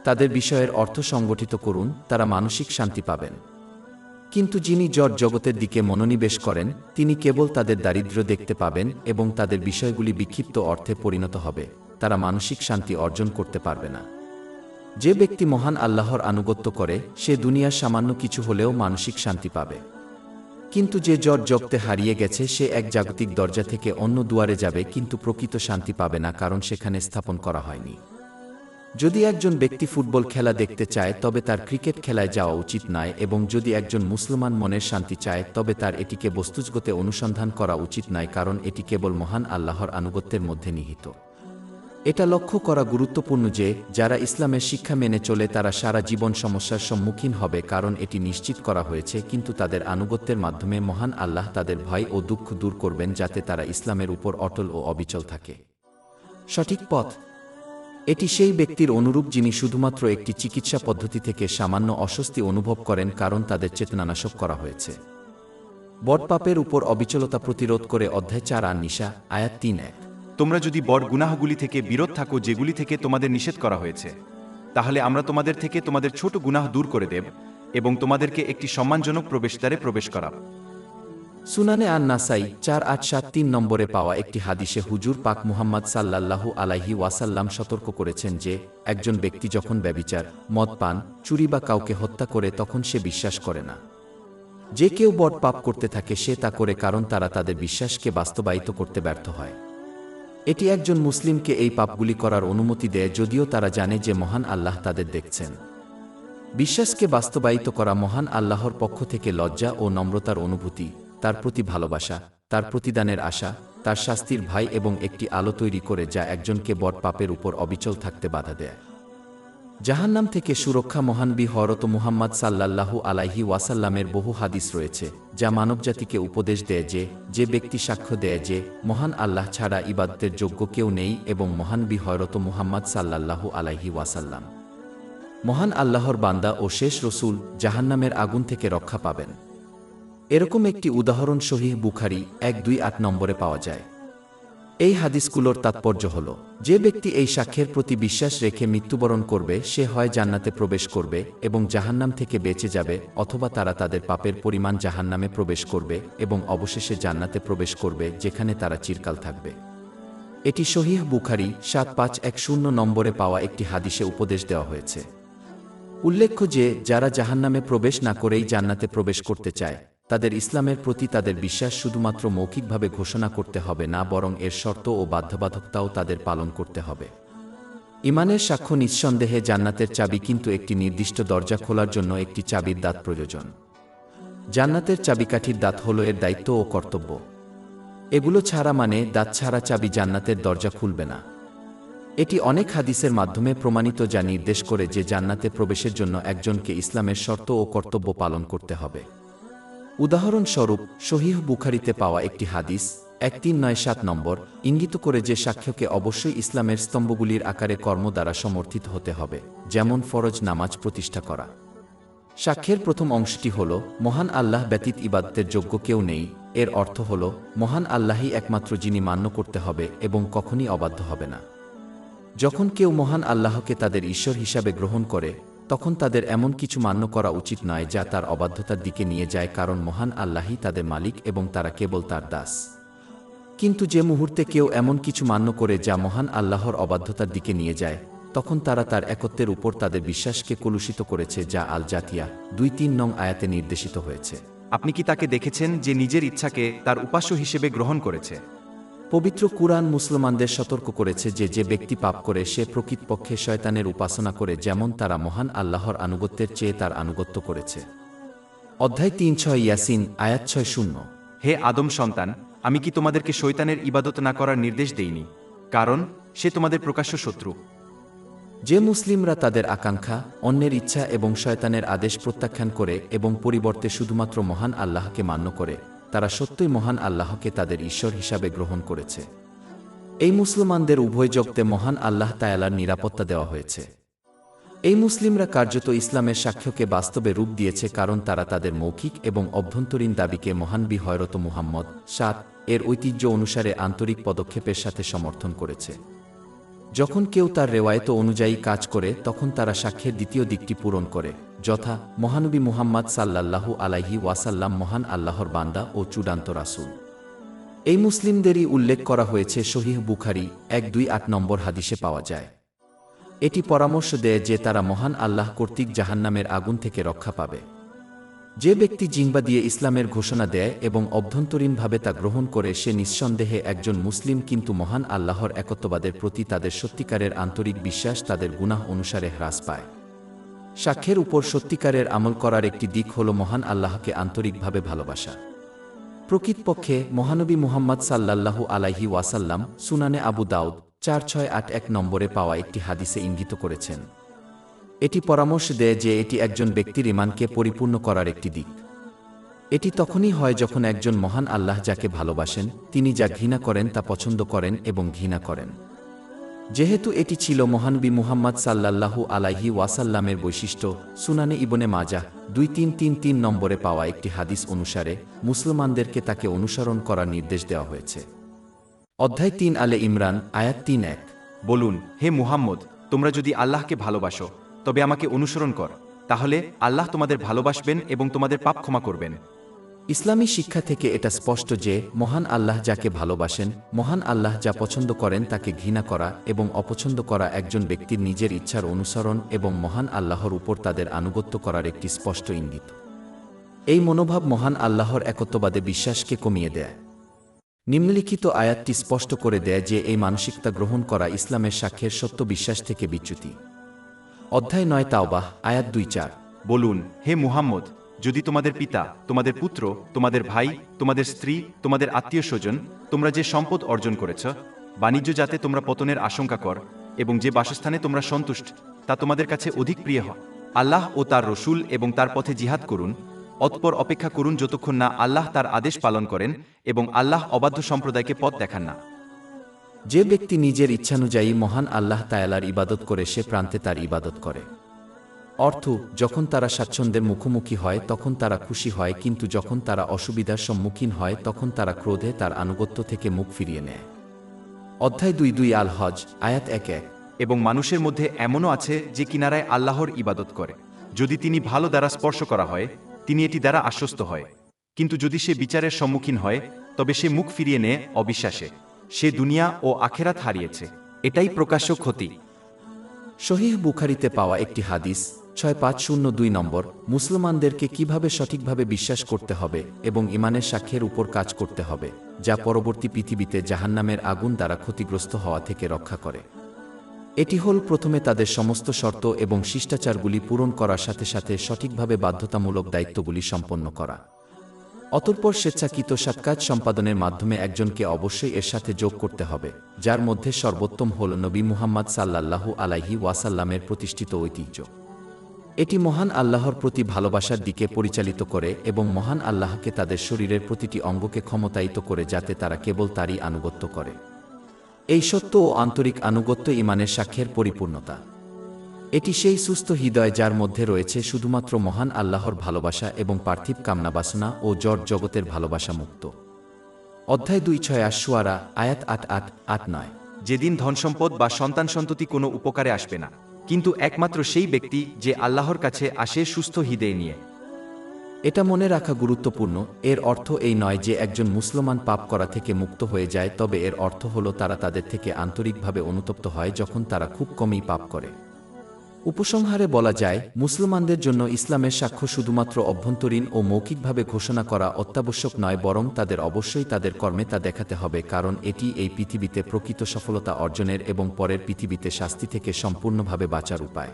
তাদের বিষয়ের অর্থ সংগঠিত করুন, তারা মানসিক শান্তি পাবেন। কিন্তু যিনি জগতের দিকে মনোনিবেশ করেন তিনি কেবল তাদের দারিদ্র্য দেখতে পাবেন এবং তাদের বিষয়গুলি বিক্ষিপ্ত অর্থে পরিণত হবে, তারা মানসিক শান্তি অর্জন করতে পারবে না। যে ব্যক্তি মহান আল্লাহর আনুগত্য করে সে দুনিয়ার সামান্য কিছু হলেও মানসিক শান্তি পাবে। কিন্তু যে জগতে হারিয়ে গেছে সে এক জাগতিক দরজা থেকে অন্য দুয়ারে যাবে কিন্তু প্রকৃত শান্তি পাবে না, কারণ সেখানে স্থাপন করা হয়নি। যদি একজন ব্যক্তি ফুটবল খেলা দেখতে চায় তবে তার ক্রিকেট খেলায় যাওয়া উচিত নয়, এবং যদি একজন মুসলমান মনের শান্তি চায় তবে তার এটিকে বস্তুজগতে অনুসন্ধান করা উচিত নয়, কারণ এটি কেবল মহান আল্লাহর আনুগত্যের মধ্যে নিহিত। এটা লক্ষ্য করা গুরুত্বপূর্ণ যে যারা ইসলামের শিক্ষা মেনে চলে তারা সারা জীবন সমস্যার সম্মুখীন হবে, কারণ এটি নিশ্চিত করা হয়েছে, কিন্তু তাদের আনুগত্যের মাধ্যমে মহান আল্লাহ তাদের ভয় ও দুঃখ দূর করবেন যাতে তারা ইসলামের উপর অটল ও অবিচল থাকে। সঠিক পথ এটি সেই ব্যক্তির অনুরূপ যিনি শুধুমাত্র একটি চিকিৎসা পদ্ধতি থেকে সামান্য অস্বস্তি অনুভব করেন, কারণ তাদের চেতনানাশক করা হয়েছে। বড়পাপের উপর অবিচলতা প্রতিরোধ করে অধ্যায় 4 আন-নিসা আয়াত 3-1। তোমরা যদি বড় গুনাহগুলি থেকে বিরত থাকো যেগুলি থেকে তোমাদের নিষেধ করা হয়েছে, তাহলে আমরা তোমাদের থেকে তোমাদের ছোট গুনাহ দূর করে দেব এবং তোমাদেরকে একটি সম্মানজনক প্রবেশদ্বারে প্রবেশ করাব। সুনানে আন-নাসাই 4873 নম্বরে পাওয়া একটি হাদিসে হুজুর পাক মুহাম্মদ সাল্লাল্লাহু আলাইহি ওয়াসাল্লাম সতর্ক করেছেন যে একজন ব্যক্তি যখন ব্যভিচার, মদ পান, চুরি বা কাউকে হত্যা করে তখন সে বিশ্বাস করে না। যে কেউ বড় পাপ করতে থাকে সে তা করে কারণ তারা তাদের বিশ্বাসকে বাস্তবায়িত করতে ব্যর্থ হয়। এটি একজন মুসলিমকে এই পাপগুলি করার অনুমতি দেয় যদিও তারা জানে যে মহান আল্লাহ তাদের দেখছেন। বিশ্বাসকে বাস্তবায়িত করা মহান আল্লাহর পক্ষ থেকে লজ্জা ও নম্রতার অনুভূতি, তার প্রতি ভালোবাসা, তার প্রতিদানের আশা, তার শাস্তির ভয় এবং একটি আলো তৈরি করে যা একজনকে বড় পাপের উপর অবিচল থাকতে বাধা দেয়। জাহান্নাম থেকে সুরক্ষা মহানবী হযরত মুহাম্মদ সাল্লাল্লাহু আলাইহি ওয়াসাল্লামের বহু হাদিস রয়েছে যা মানবজাতিকে উপদেশ দেয় যে ব্যক্তি সাক্ষ্য দেয় যে মহান আল্লাহ ছাড়া ইবাদতের যোগ্য কেউ নেই এবং মহানবী হযরত মুহাম্মদ সাল্লাল্লাহু আলাইহি ওয়াসাল্লাম মহান আল্লাহর বান্দা ও শেষ রসূল জাহান্নামের আগুন থেকে রক্ষা পাবেন। এরকম একটি উদাহরণ সহিহ বুখারী 128 নম্বরে পাওয়া যায়। এই হাদিসগুলোর তাৎপর্য হল যে ব্যক্তি এই সাক্ষ্যের প্রতি বিশ্বাস রেখে মৃত্যুবরণ করবে সে হয় জান্নাতে প্রবেশ করবে এবং জাহান্নাম থেকে বেঁচে যাবে, অথবা তারা তাদের পাপের পরিমাণ জাহান্নামে প্রবেশ করবে এবং অবশেষে জান্নাতে প্রবেশ করবে যেখানে তারা চিরকাল থাকবে। এটি সহিহ বুখারী 7510 নম্বরে পাওয়া একটি হাদিসে উপদেশ দেওয়া হয়েছে। উল্লেখ্য যে যারা জাহান্নামে প্রবেশ না করেই জান্নাতে প্রবেশ করতে চায় তাদের ইসলামের প্রতি তাদের বিশ্বাস শুধুমাত্র মৌখিকভাবে ঘোষণা করতে হবে না, বরং এর শর্ত ও বাধ্যবাধকতাও তাদের পালন করতে হবে। ঈমানের সাক্ষ্য নিঃসন্দেহে জান্নাতের চাবি, কিন্তু একটি নির্দিষ্ট দরজা খোলার জন্য একটি চাবির দাঁত প্রয়োজন। জান্নাতের চাবিকাঠির দাঁত হল এর দায়িত্ব ও কর্তব্য। এগুলো ছাড়া মানে দাঁত ছাড়া চাবি জান্নাতের দরজা খুলবে না। এটি অনেক হাদিসের মাধ্যমে প্রমাণিত যা নির্দেশ করে যে জান্নাতে প্রবেশের জন্য একজনকে ইসলামের শর্ত ও কর্তব্য পালন করতে হবে। উদাহরণস্বরূপ সহিহ বুখারীতে পাওয়া একটি হাদিস 1397 নম্বর ইঙ্গিত করে যে সাক্ষ্যকে অবশ্যই ইসলামের স্তম্ভগুলির আকারে কর্ম দ্বারা সমর্থিত হতে হবে, যেমন ফরজ নামাজ প্রতিষ্ঠা করা। সাক্ষ্যের প্রথম অংশটি হল মহান আল্লাহ ব্যতীত ইবাদতের যোগ্য কেউ নেই। এর অর্থ হল মহান আল্লাহই একমাত্র যিনি মান্য করতে হবে এবং কখনই অবাধ্য হবে না। যখন কেউ মহান আল্লাহকে তাদের ঈশ্বর হিসাবে গ্রহণ করে তখন তাদের এমন কিছু মান্য করা উচিত নয় যা তার অবাধ্যতার দিকে নিয়ে যায়, কারণ মহান আল্লাহই তাদের মালিক এবং তারা কেবল তার দাস। কিন্তু যে মুহূর্তে কেউ এমন কিছু মান্য করে যা মহান আল্লাহর অবাধ্যতার দিকে নিয়ে যায় তখন তারা তার একত্বের উপর তাদের বিশ্বাসকে কলুষিত করেছে, যা আল জাথিয়া 2-3 নং আয়াতে নির্দেশিত হয়েছে। আপনি কি তাকে দেখেছেন যে নিজের ইচ্ছাকে তার উপাস্য হিসেবে গ্রহণ করেছে? পবিত্র কুরআন মুসলমানদের সতর্ক করেছে যে ব্যক্তি পাপ করে সে প্রকৃতপক্ষে শয়তানের উপাসনা করে, যেমন তারা মহান আল্লাহর আনুগত্যের চেয়ে তার আনুগত্য করেছে। অধ্যায় 3-6 ইয়াসিন আয়াত 6-0। হে আদম সন্তান, আমি কি তোমাদেরকে শয়তানের ইবাদত না করার নির্দেশ দেইনি? কারণ সে তোমাদের প্রকাশ্য শত্রু। যে মুসলিমরা তাদের আকাঙ্ক্ষা, অন্যের ইচ্ছা এবং শয়তানের আদেশ প্রত্যাখ্যান করে এবং পরিবর্তে শুধুমাত্র মহান আল্লাহকে মান্য করে, তারা সত্যই মহান আল্লাহকে তাদের ঈশ্বর হিসাবে গ্রহণ করেছে। এই মুসলমানদের উভয় জগতে মহান আল্লাহ তায়ালার নিরাপত্তা দেওয়া হয়েছে। এই মুসলিমরা কার্যত ইসলামের সাক্ষ্যকে বাস্তবে রূপ দিয়েছে, কারণ তারা তাদের মৌখিক এবং অভ্যন্তরীণ দাবিকে মহানবী হযরত মুহাম্মদ এর ঐতিহ্য অনুসারে আন্তরিক পদক্ষেপের সাথে সমর্থন করেছে। যখন কেউ তার রেওয়ায়ত অনুযায়ী কাজ করে, তখন তারা সাক্ষ্যের দ্বিতীয় দিকটি পূরণ করে, যথা মহানবী মুহাম্মদ সাল্লাল্লাহু আলাইহি ওয়াসাল্লাম মহান আল্লাহর বান্দা ও চূড়ান্ত রাসূল। এই মুসলিমদেরই উল্লেখ করা হয়েছে সহিহ বুখারী 128 নম্বর হাদিসে পাওয়া যায়। এটি পরামর্শ দেয় যে তারা মহান আল্লাহ কর্তৃক জাহান্নামের আগুন থেকে রক্ষা পাবে। যে ব্যক্তি জিহ্বা দিয়ে ইসলামের ঘোষণা দেয় এবং অভ্যন্তরীণভাবে তা গ্রহণ করে, সে নিঃসন্দেহে একজন মুসলিম, কিন্তু মহান আল্লাহর একত্ববাদের প্রতি তাদের সত্যিকারের আন্তরিক বিশ্বাস তাদের গুনাহ অনুসারে হ্রাস পায়। সাক্ষ্যের উপর সত্যিকারের আমল করার একটি দিক হল মহান আল্লাহকে আন্তরিকভাবে ভালোবাসা। প্রকৃতপক্ষে মহানবী মুহাম্মদ সাল্লাল্লাহু আলাইহি ওয়াসাল্লাম সুনানে আবু দাউদ 4681 নম্বরে পাওয়া একটি হাদিসে ইঙ্গিত করেছেন। এটি পরামর্শ দেয় যে এটি একজন ব্যক্তির ঈমানকে পরিপূর্ণ করার একটি দিক। এটি তখনই হয় যখন একজন মহান আল্লাহ যাকে ভালোবাসেন, তিনি যা ঘৃণা করেন তা পছন্দ করেন এবং ঘৃণা করেন। যেহেতু এটি ছিল মহানবী মুহাম্মদ সাল্লাল্লাহু আলাইহি ওয়াসাল্লামের বৈশিষ্ট্য, সুনানে ইবনে মাজাহ 2333 নম্বরে পাওয়া একটি হাদিস অনুসারে মুসলমানদেরকে তাকে অনুসরণ করার নির্দেশ দেওয়া হয়েছে। অধ্যায় 3 আলে ইমরান আয়াত 3:1। বলুন, হে মুহাম্মদ, তোমরা যদি আল্লাহকে ভালোবাসো তবে আমাকে অনুসরণ কর, তাহলে আল্লাহ তোমাদের ভালোবাসবেন এবং তোমাদের পাপ ক্ষমা করবেন। ইসলামী শিক্ষা থেকে এটা স্পষ্ট যে মহান আল্লাহ যাকে ভালোবাসেন, মহান আল্লাহ যা পছন্দ করেন তাকে ঘৃণা করা এবং অপছন্দ করা একজন ব্যক্তির নিজের ইচ্ছার অনুসরণ এবং মহান আল্লাহর উপর তাদের আনুগত্য করার একটি স্পষ্ট ইঙ্গিত। এই মনোভাব মহান আল্লাহর একত্ববাদে বিশ্বাসকে কমিয়ে দেয়। নিম্নলিখিত আয়াতটি স্পষ্ট করে দেয় যে এই মানসিকতা গ্রহণ করা ইসলামের সাক্ষ্যের সত্য বিশ্বাস থেকে বিচ্যুতি। অধ্যায় 9 তাওবাহ আয়াত 2-4। বলুন, হে মুহাম্মদ, যদি তোমাদের পিতা, তোমাদের পুত্র, তোমাদের ভাই, তোমাদের স্ত্রী, তোমাদের আত্মীয় স্বজন, তোমরা যে সম্পদ অর্জন করেছ, বাণিজ্য যাতে তোমরা পতনের আশঙ্কা কর এবং যে বাসস্থানে তোমরা সন্তুষ্ট তা তোমাদের কাছে অধিক প্রিয় হয়, আল্লাহ ও তার রসূল এবং তার পথে জিহাদ করুন, অতঃপর অপেক্ষা করুন যতক্ষণ না আল্লাহ তার আদেশ পালন করেন এবং আল্লাহ অবাধ্য সম্প্রদায়কে পথ দেখান না। যে ব্যক্তি নিজের ইচ্ছানুযায়ী মহান আল্লাহ তায়ালার ইবাদত করে, সে প্রান্তে তার ইবাদত করে। অর্থ, যখন তারা স্বাচ্ছন্দ্যের মুখোমুখি হয় তখন তারা খুশি হয়, কিন্তু যখন তারা অসুবিধার সম্মুখীন হয় তখন তারা ক্রোধে তার আনুগত্য থেকে মুখ ফিরিয়ে নেয়। অধ্যায় 2 আল হজ আয়াত 1-1। এবং মানুষের মধ্যে এমনও আছে যে কিনারায় আল্লাহর ইবাদত করে, যদি তিনি ভালো দ্বারা স্পর্শ করা হয় তিনি এটি দ্বারা আশ্বস্ত হয়, কিন্তু যদি সে বিচারের সম্মুখীন হয় তবে সে মুখ ফিরিয়ে নেয় অবিশ্বাসে, সে দুনিয়া ও আখেরাত হারিয়েছে, এটাই প্রকাশ্য ক্ষতি। সহিহ বুখারীতে পাওয়া একটি হাদিস 6502 নম্বর, মুসলমানদেরকে কিভাবে সঠিকভাবে বিশ্বাস করতে হবে এবং ঈমানের সাক্ষ্যের উপর কাজ করতে হবে, যা পরবর্তী পৃথিবীতে জাহান্নামের আগুন দ্বারা ক্ষতিগ্রস্ত হওয়া থেকে রক্ষা করে। এটি হল প্রথমে তাদের সমস্ত শর্ত এবং শিষ্টাচারগুলি পূরণ করার সাথে সাথে সঠিকভাবে বাধ্যতামূলক দায়িত্বগুলি সম্পন্ন করা। অতঃপর স্বেচ্ছাকৃত সৎকাজ সম্পাদনের মাধ্যমে একজনকে অবশ্যই এর সাথে যোগ করতে হবে, যার মধ্যে সর্বোত্তম হল নবী মুহাম্মদ সাল্লাল্লাহু আলাইহি ওয়াসাল্লামের প্রতিষ্ঠিত ঐতিহ্য। এটি মহান আল্লাহর প্রতি ভালোবাসার দিকে পরিচালিত করে এবং মহান আল্লাহকে তাদের শরীরের প্রতিটি অঙ্গকে ক্ষমতায়িত করে যাতে তারা কেবল তারই আনুগত্য করে। এই সত্য ও আন্তরিক আনুগত্য ঈমানের সাক্ষ্যের পরিপূর্ণতা। এটি সেই সুস্থ হৃদয় যার মধ্যে রয়েছে শুধুমাত্র মহান আল্লাহর ভালোবাসা এবং পার্থিব কামনা বাসনা ও জড় জগতের ভালোবাসা মুক্ত। অধ্যায় 2 আশ-শুআরা আয়াত 8-9। যেদিন ধনসম্পদ বা সন্তান সন্ততি কোনো উপকারে আসবে না, কিন্তু একমাত্র সেই ব্যক্তি যে আল্লাহর কাছে আসে সুস্থ হৃদয় নিয়ে। এটা মনে রাখা গুরুত্বপূর্ণ। এর অর্থ এই নয় যে একজন মুসলমান পাপ করা থেকে মুক্ত হয়ে যায়, তবে এর অর্থ হল তারা তাদের থেকে আন্তরিকভাবে অনুতপ্ত হয় যখন তারা খুব কমই পাপ করে। উপসংহারে বলা যায়, মুসলমানদের জন্য ইসলামের সাক্ষ্য শুধুমাত্র অভ্যন্তরীণ ও মৌখিকভাবে ঘোষণা করা অত্যাবশ্যক নয়, বরং তাদের অবশ্যই তাদের কর্মে তা দেখাতে হবে, কারণ এটি এই পৃথিবীতে প্রকৃত সফলতা অর্জনের এবং পরের পৃথিবীতে শাস্তি থেকে সম্পূর্ণভাবে বাঁচার উপায়।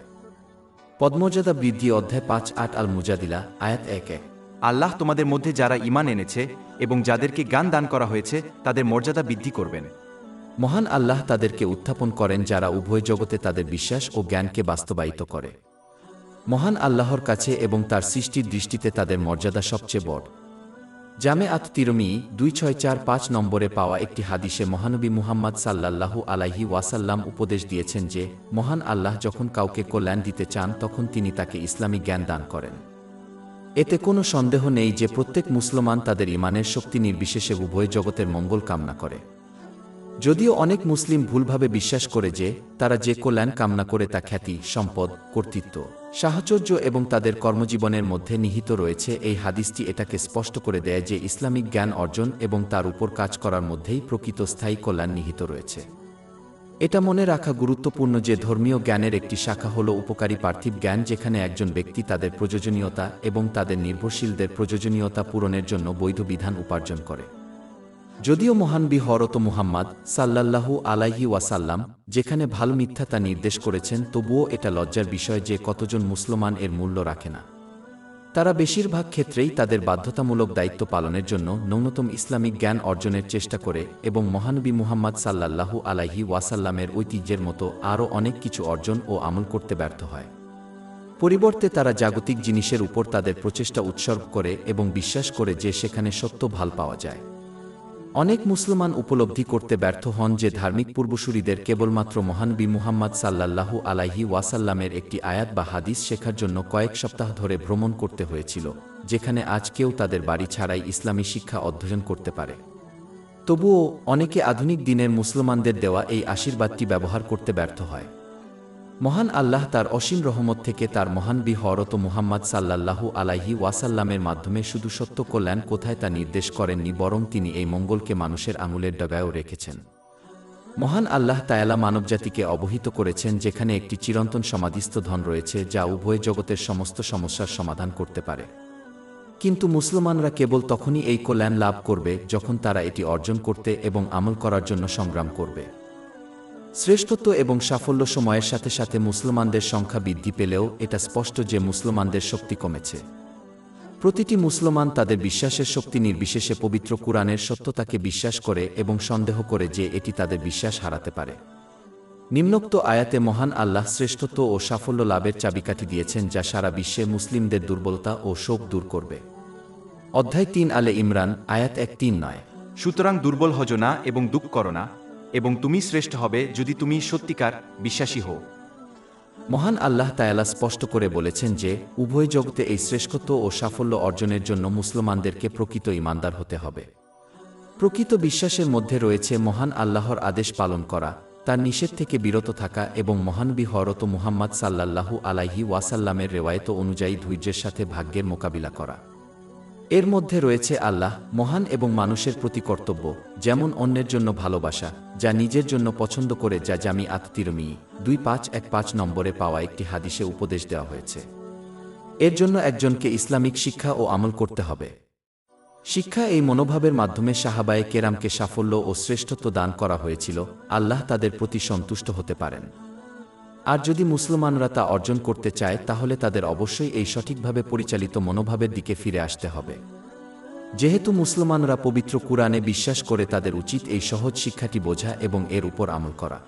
পদমর্যাদা বৃদ্ধি অধ্যায় 5-8 আল মুজাদিলা আয়াত 1-1। আল্লাহ তোমাদের মধ্যে যারা ঈমান এনেছে এবং যাদেরকে জ্ঞান দান করা হয়েছে তাদের মর্যাদা বৃদ্ধি করবেন। মহান আল্লাহ তাদেরকে উত্থাপন করেন যারা উভয় জগতে তাদের বিশ্বাস ও জ্ঞানকে বাস্তবায়িত করে। মহান আল্লাহর কাছে এবং তার সৃষ্টির দৃষ্টিতে তাদের মর্যাদা সবচেয়ে বড়। জামে আত তিরমিজি 2645 নম্বরে পাওয়া একটি হাদিসে মহানবী মুহাম্মদ সাল্লাল্লাহু আলাইহি ওয়াসাল্লাম উপদেশ দিয়েছেন যে, মহান আল্লাহ যখন কাউকে কল্যাণ দিতে চান তখন তিনি তাকে ইসলামী জ্ঞান দান করেন। এতে কোনো সন্দেহ নেই যে প্রত্যেক মুসলমান তাদের ঈমানের শক্তি নির্বিশেষে উভয় জগতের মঙ্গল কামনা করে। যদিও অনেক মুসলিম ভুলভাবে বিশ্বাস করে যে তারা যে কল্যাণ কামনা করে তা খ্যাতি, সম্পদ, কর্তৃত্ব, সাহচর্য এবং তাদের কর্মজীবনের মধ্যে নিহিত রয়েছে, এই হাদিসটি এটাকে স্পষ্ট করে দেয় যে ইসলামিক জ্ঞান অর্জন এবং তার উপর কাজ করার মধ্যেই প্রকৃত স্থায়ী কল্যাণ নিহিত রয়েছে। এটা মনে রাখা গুরুত্বপূর্ণ যে ধর্মীয় জ্ঞানের একটি শাখা হল উপকারী পার্থিব জ্ঞান, যেখানে একজন ব্যক্তি তাদের প্রয়োজনীয়তা এবং তাদের নির্ভরশীলদের প্রয়োজনীয়তা পূরণের জন্য বৈধ বিধান উপার্জন করে। যদিও মহানবী হযরত মুহাম্মদ সাল্লাল্লাহু আলাইহি ওয়াসাল্লাম যেখানে ভালো মিথ্যা তা নির্দেশ করেছেন, তবুও এটা লজ্জার বিষয় যে কতজন মুসলমান এর মূল্য রাখে না। তারা বেশিরভাগ ক্ষেত্রেই তাদের বাধ্যতামূলক দায়িত্ব পালনের জন্য ন্যূনতম ইসলামিক জ্ঞান অর্জনের চেষ্টা করে এবং মহানবী মুহাম্মদ সাল্লাল্লাহু আলাইহি ওয়াসাল্লামের ঐতিহ্যের মতো আরও অনেক কিছু অর্জন ও আমল করতে ব্যর্থ হয়। পরিবর্তে তারা জাগতিক জিনিসের উপর তাদের প্রচেষ্টা উৎসর্গ করে এবং বিশ্বাস করে যে সেখানে সত্য ভাল পাওয়া যায়। অনেক মুসলমান উপলব্ধি করতে ব্যর্থ হন যে ধার্মিক পূর্বসূরিদের কেবলমাত্র মহানবী মুহাম্মদ সাল্লাল্লাহু আলাইহি ওয়াসাল্লামের একটি আয়াত বা হাদিস শেখার জন্য কয়েক সপ্তাহ ধরে ভ্রমণ করতে হয়েছিল, যেখানে আজ কেউ তাদের বাড়ি ছাড়াই ইসলামী শিক্ষা অধ্যয়ন করতে পারে। তবুও অনেকে আধুনিক দিনের মুসলমানদের দেওয়া এই আশীর্বাদটি ব্যবহার করতে ব্যর্থ হয়। মহান আল্লাহ তার অসীম রহমত থেকে তার মহানবী হযরত মুহাম্মদ সাল্লাল্লাহু আলাইহি ওয়াসাল্লামের মাধ্যমে শুধু সত্য কল্যাণ কোথায় তা নির্দেশ করেননি, বরং তিনি এই মঙ্গলকে মানুষের আঙুলের ডগায়ও রেখেছেন। মহান আল্লাহ তাআলা মানবজাতিকে অবহিত করেছেন যেখানে একটি চিরন্তন সমাধিস্থ ধন রয়েছে যা উভয় জগতের সমস্ত সমস্যার সমাধান করতে পারে। কিন্তু মুসলমানরা কেবল তখনই এই কল্যাণ লাভ করবে যখন তারা এটি অর্জন করতে এবং আমল করার জন্য সংগ্রাম করবে। শ্রেষ্ঠত্ব এবং সাফল্য সময়ের সাথে সাথে মুসলমানদের সংখ্যা বৃদ্ধি পেলেও এটা স্পষ্ট যে মুসলমানদের শক্তি কমেছে। প্রতিটি মুসলমান তাদের বিশ্বাসের শক্তি নির্বিশেষে পবিত্র কুরআনের সত্যতাকে বিশ্বাস করে এবং সন্দেহ করে যে এটি তাদের বিশ্বাস হারাতে পারে। নিম্নোক্ত আয়াতে মহান আল্লাহ শ্রেষ্ঠত্ব ও সাফল্য লাভের চাবিকাঠি দিয়েছেন যা সারা বিশ্বে মুসলিমদের দুর্বলতা ও শোক দূর করবে। অধ্যায় ৩ আলে ইমরান আয়াত ১-৩-৯। সুতরাং দুর্বল হজ না এবং দুঃখ করো না, এবং তুমি শ্রেষ্ঠ হবে যদি তুমি সত্যিকার বিশ্বাসী হও। মহান আল্লাহ তাআলা স্পষ্ট করে বলেছেন যে উভয় জগতে এই শ্রেষ্ঠত্ব ও সাফল্য অর্জনের জন্য মুসলমানদেরকে প্রকৃত ঈমানদার হতে হবে। প্রকৃত বিশ্বাসের মধ্যে রয়েছে মহান আল্লাহর আদেশ পালন করা, তার নিষেধ থেকে বিরত থাকা এবং মহানবী হযরত মুহাম্মদ সাল্লাল্লাহু আলাইহি ওয়াসাল্লামের রেওয়ায়েত অনুযায়ী ধৈর্যের সাথে ভাগ্যের মোকাবিলা করা। এর মধ্যে রয়েছে আল্লাহ মহান এবং মানুষের প্রতি কর্তব্য, যেমন অন্যের জন্য ভালোবাসা, যা নিজের জন্য পছন্দ করে, যা জামি আত তিরমিজি 2515 নম্বরে পাওয়া একটি হাদিসে উপদেশ দেওয়া হয়েছে। এর জন্য একজনকে ইসলামিক শিক্ষা ও আমল করতে হবে। শিক্ষা এই মনোভাবের মাধ্যমে সাহাবায়ে কেরামকে সাফল্য ও শ্রেষ্ঠত্ব দান করা হয়েছিল। আল্লাহ তাদের প্রতি সন্তুষ্ট হতে পারেন। আর যদি মুসলমানরা তা অর্জন করতে চায় তাহলে তাদের অবশ্যই এই সঠিকভাবে পরিচালিত মনোভাবের দিকে ফিরে আসতে হবে। যেহেতু মুসলমানরা পবিত্র কুরআনে বিশ্বাস করে, তাদের উচিত এই সহজ শিক্ষাটি বোঝা এবং এর উপর আমল করা।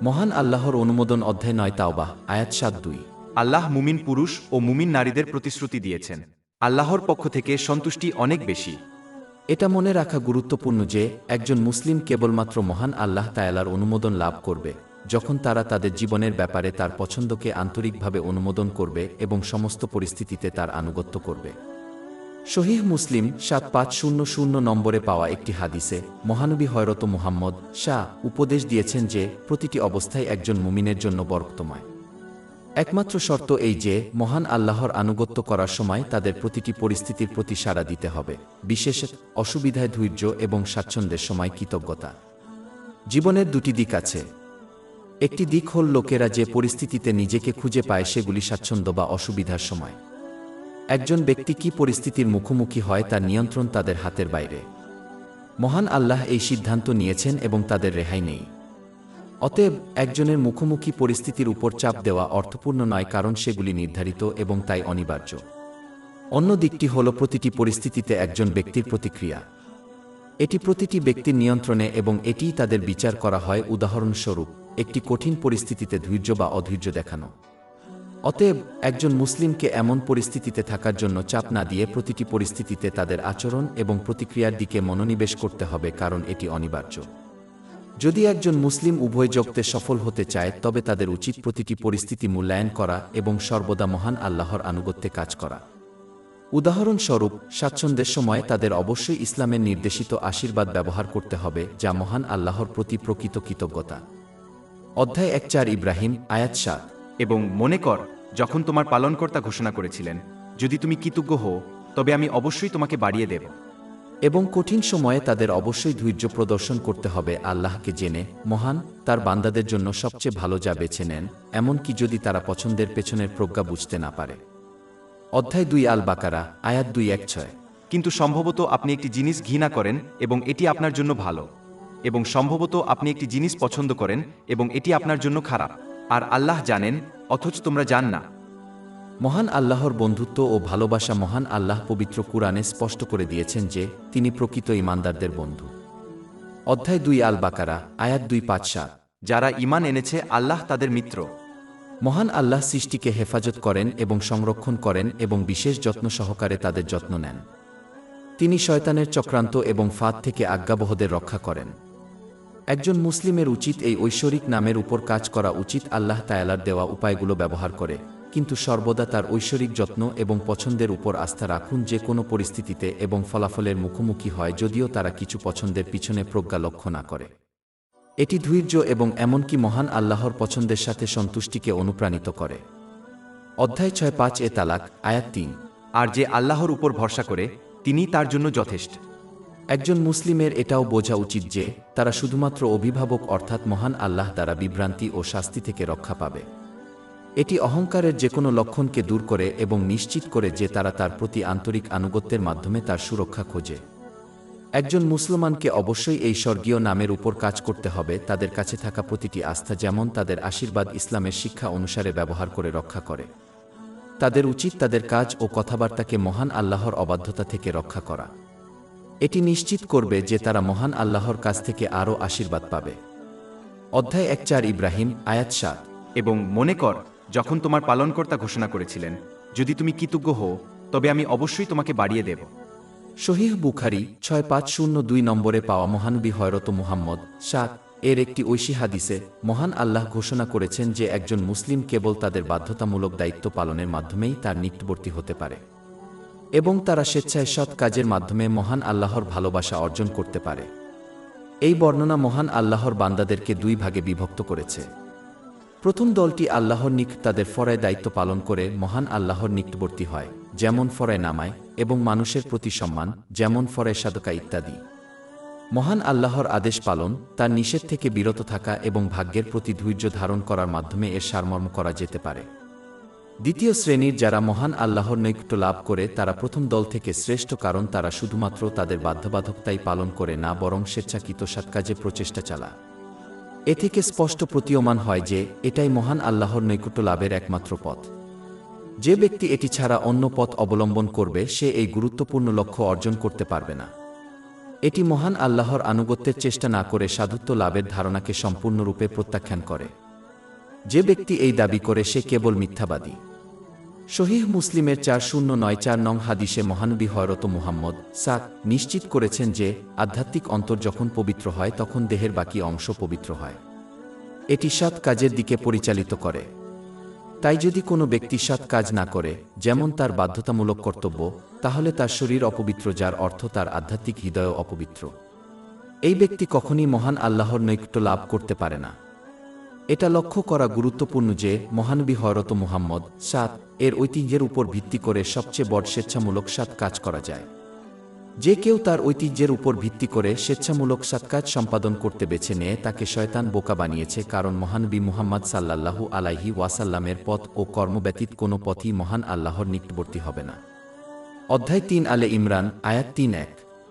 মহান আল্লাহর অনুমোদন অধ্যায় ৯ তাওবা আয়াত ৭-২। আল্লাহ মুমিন পুরুষ ও মুমিন নারীদের প্রতিশ্রুতি দিয়েছেন, আল্লাহর পক্ষ থেকে সন্তুষ্টি অনেক বেশি। এটা মনে রাখা গুরুত্বপূর্ণ যে একজন মুসলিম কেবলমাত্র মহান আল্লাহ তাআলার অনুমোদন লাভ করবে যখন তারা তাদের জীবনের ব্যাপারে তার পছন্দকে আন্তরিকভাবে অনুমোদন করবে এবং সমস্ত পরিস্থিতিতে তার আনুগত্য করবে। সহিহ মুসলিম ৭৫০০ নম্বরে পাওয়া একটি হাদিসে মহানবী হযরত মুহাম্মদ উপদেশ দিয়েছেন যে প্রতিটি অবস্থায় একজন মুমিনের জন্য বরকতময়। একমাত্র শর্ত এই যে মহান আল্লাহর আনুগত্য করার সময় তাদের প্রতিটি পরিস্থিতির প্রতি সাড়া দিতে হবে, বিশেষ অসুবিধায় ধৈর্য এবং স্বাচ্ছন্দ্যের সময় কৃতজ্ঞতা। জীবনের দুটি দিক আছে। একটি দিক হল লোকেরা যে পরিস্থিতিতে নিজেকে খুঁজে পায় সেগুলি স্বাচ্ছন্দ্য বা অসুবিধার সময়। একজন ব্যক্তি কি পরিস্থিতির মুখোমুখি হয় তার নিয়ন্ত্রণ তাদের হাতের বাইরে। মহান আল্লাহ এই সিদ্ধান্ত নিয়েছেন এবং তাদের রেহাই নেই। অতএব একজনের মুখোমুখি পরিস্থিতির উপর চাপ দেওয়া অর্থপূর্ণ নয়, কারণ সেগুলি নির্ধারিত এবং তাই অনিবার্য। অন্য দিকটি হল প্রতিটি পরিস্থিতিতে একজন ব্যক্তির প্রতিক্রিয়া। এটি প্রতিটি ব্যক্তির নিয়ন্ত্রণে এবং এটিই তাদের বিচার করা হয়। উদাহরণস্বরূপ, একটি কঠিন পরিস্থিতিতে ধৈর্য বা অধৈর্য দেখানো। অতএব একজন মুসলিমকে এমন পরিস্থিতিতে থাকার জন্য চাপ না দিয়ে প্রতিটি পরিস্থিতিতে তাদের আচরণ এবং প্রতিক্রিয়ার দিকে মনোনিবেশ করতে হবে, কারণ এটি অনিবার্য। যদি একজন মুসলিম উভয় জগতে সফল হতে চায়, তবে তাদের উচিত প্রতিটি পরিস্থিতি মূল্যায়ন করা এবং সর্বদা মহান আল্লাহর আনুগত্যে কাজ করা। উদাহরণস্বরূপ, স্বাচ্ছন্দ্যের সময় তাদের অবশ্যই ইসলামের নির্দেশিত আশীর্বাদ ব্যবহার করতে হবে, যা মহান আল্লাহর প্রতি প্রকৃত কৃতজ্ঞতা। অধ্যায় 1:4 ইব্রাহিম, আয়াত 7। এবং মনে কর, যখন তোমার পালনকর্তা ঘোষণা করেছিলেন, যদি তুমি কৃতজ্ঞ হও তবে আমি অবশ্যই তোমাকে বাড়িয়ে দেব। এবং কঠিন সময়ে তাদের অবশ্যই ধৈর্য প্রদর্শন করতে হবে, আল্লাহকে জেনে মহান, তার বান্দাদের জন্য সবচেয়ে ভালো যা বেছে নেন, এমনকি যদি তারা পছন্দের পেছনের প্রজ্ঞা বুঝতে না পারে। অধ্যায় 2 আল বাকারা, আয়াত 2:1-6। কিন্তু সম্ভবত আপনি একটি জিনিস ঘৃণা করেন এবং এটি আপনার জন্য ভালো, এবং সম্ভবত আপনি একটি জিনিস পছন্দ করেন এবং এটি আপনার জন্য খারাপ, আর আল্লাহ জানেন, অথচ তোমরা জান না। মহান আল্লাহর বন্ধুত্ব ও ভালোবাসা। মহান আল্লাহ পবিত্র কুরআনে স্পষ্ট করে দিয়েছেন যে তিনি প্রকৃত ঈমানদারদের বন্ধু। অধ্যায় 2 আল বাকারা, আয়াত 2:5-7। যারা ঈমান এনেছে আল্লাহ তাদের মিত্র। মহান আল্লাহ সৃষ্টিকে হেফাজত করেন এবং সংরক্ষণ করেন এবং বিশেষ যত্ন সহকারে তাদের যত্ন নেন। তিনি শয়তানের চক্রান্ত এবং ফাঁদ থেকে আজ্ঞাবহদের রক্ষা করেন। একজন মুসলিমের উচিত এই ঐশ্বরিক নামের উপর কাজ করা উচিত, আল্লাহ তাআলার দেওয়া উপায়গুলো ব্যবহার করে, কিন্তু সর্বদা তার ঐশ্বরিক যত্ন এবং পছন্দের উপর আস্থা রাখুন, যে কোনো পরিস্থিতিতে এবং ফলাফলের মুখোমুখি হয়, যদিও তারা কিছু পছন্দের পিছনে প্রজ্ঞা লক্ষ্য না করে। এটি ধৈর্য এবং এমনকি মহান আল্লাহর পছন্দের সাথে সন্তুষ্টিকে অনুপ্রাণিত করে। অধ্যায় 6:5 তালাক, আয়াত 3। আর যে আল্লাহর উপর ভরসা করে, তিনি তার জন্য যথেষ্ট। একজন মুসলিমের এটাও বোঝা উচিত যে তারা শুধুমাত্র অভিভাবক অর্থাৎ মহান আল্লাহ দ্বারা বিভ্রান্তি ও শাস্তি থেকে রক্ষা পাবে। এটি অহংকারের যে কোনো লক্ষণকে দূর করে এবং নিশ্চিত করে যে তারা তার প্রতি আন্তরিক আনুগত্যের মাধ্যমে তার সুরক্ষা খোঁজে। একজন মুসলমানকে অবশ্যই এই স্বর্গীয় নামের উপর কাজ করতে হবে, তাদের কাছে থাকা প্রতিটি আস্থা যেমন তাদের আশীর্বাদ ইসলামের শিক্ষা অনুসারে ব্যবহার করে রক্ষা করে। তাদের উচিত তাদের কাজ ও কথাবার্তাকে মহান আল্লাহর অবাধ্যতা থেকে রক্ষা করা। এটি নিশ্চিত করবে যে তারা মহান আল্লাহর কাছ থেকে আরও আশীর্বাদ পাবে। অধ্যায় 1:4 ইব্রাহিম, আয়াত 7। এবং মনে কর, যখন তোমার পালনকর্তা ঘোষণা করেছিলেন, যদি তুমি কৃতজ্ঞ হও তবে আমি অবশ্যই তোমাকে বাড়িয়ে দেব। সহিহ বুখারী 6502 নম্বরে পাওয়া মহানবী হযরত মুহাম্মদ এর একটি ঐশী হাদিসে মহান আল্লাহ ঘোষণা করেছেন যে একজন মুসলিম কেবল তাদের বাধ্যতামূলক দায়িত্ব পালনের মাধ্যমেই তার নিকটবর্তী হতে পারে এবং তারা স্বেচ্ছায় সৎ কাজের মাধ্যমে মহান আল্লাহর ভালোবাসা অর্জন করতে পারে। এই বর্ণনা মহান আল্লাহর বান্দাদেরকে দুই ভাগে বিভক্ত করেছে। প্রথম দলটি আল্লাহর নিকট তাদের ফরয় দায়িত্ব পালন করে মহান আল্লাহর নিকটবর্তী হয়, যেমন ফরয় নামায়, এবং মানুষের প্রতি সম্মান, যেমন ফরয় সাদকা ইত্যাদি। মহান আল্লাহর আদেশ পালন, তার নিষেধ থেকে বিরত থাকা এবং ভাগ্যের প্রতি ধৈর্য ধারণ করার মাধ্যমে এর সারমর্ম করা যেতে পারে। দ্বিতীয় শ্রেণীর যারা মহান আল্লাহর নৈকট্য লাভ করে তারা প্রথম দল থেকে শ্রেষ্ঠ, কারণ তারা শুধুমাত্র তাদের বাধ্যবাধকতাই পালন করে না, বরং স্বেচ্ছাকৃত সৎকাজে প্রচেষ্টা চালায়। এ থেকে স্পষ্ট প্রতীয়মান হয় যে এটাই মহান আল্লাহর নৈকট্য লাভের একমাত্র পথ। যে ব্যক্তি এটি ছাড়া অন্য পথ অবলম্বন করবে সে এই গুরুত্বপূর্ণ লক্ষ্য অর্জন করতে পারবে না। এটি মহান আল্লাহর আনুগত্যের চেষ্টা না করে সাধুত্ব লাভের ধারণাকে সম্পূর্ণরূপে প্রত্যাখ্যান করে। যে ব্যক্তি এই দাবি করে সে কেবল মিথ্যাবাদী। সহিহ মুসলিমের 4094 নং হাদিসে মহানবী হযরত মুহাম্মদ নিশ্চিত করেছেন যে আধ্যাত্মিক অন্তর যখন পবিত্র হয় তখন দেহের বাকি অংশ পবিত্র হয়। এটি সৎ কাজের দিকে পরিচালিত করে। তাই যদি কোনো ব্যক্তি সৎ কাজ না করে, যেমন তার বাধ্যতামূলক কর্তব্য, তাহলে তার শরীর অপবিত্র, যার অর্থ তার আধ্যাত্মিক হৃদয় অপবিত্র। এই ব্যক্তি কখনই মহান আল্লাহর নৈকট্য লাভ করতে পারে না। এটা লক্ষ্য করা গুরুত্বপূর্ণ যে মহানবী হযরত মুহাম্মদ এর ঐতিহ্যের উপর ভিত্তি করে সবচেয়ে বড় স্বেচ্ছামূলক সৎ কাজ করা যায়। যে কেউ তার ঐতিহ্যের উপর ভিত্তি করে স্বেচ্ছামূলক সৎকাজ সম্পাদন করতে বেছে নেয় তাকে শয়তান বোকা বানিয়েছে, কারণ মহানবী মুহাম্মদ সাল্লাল্লাহু আলাইহি ওয়াসাল্লামের পথ ও কর্ম ব্যতীত কোনো পথই মহান আল্লাহর নিকটবর্তী হবে না। অধ্যায় 3 আলে ইমরান, আয়াত 3:1।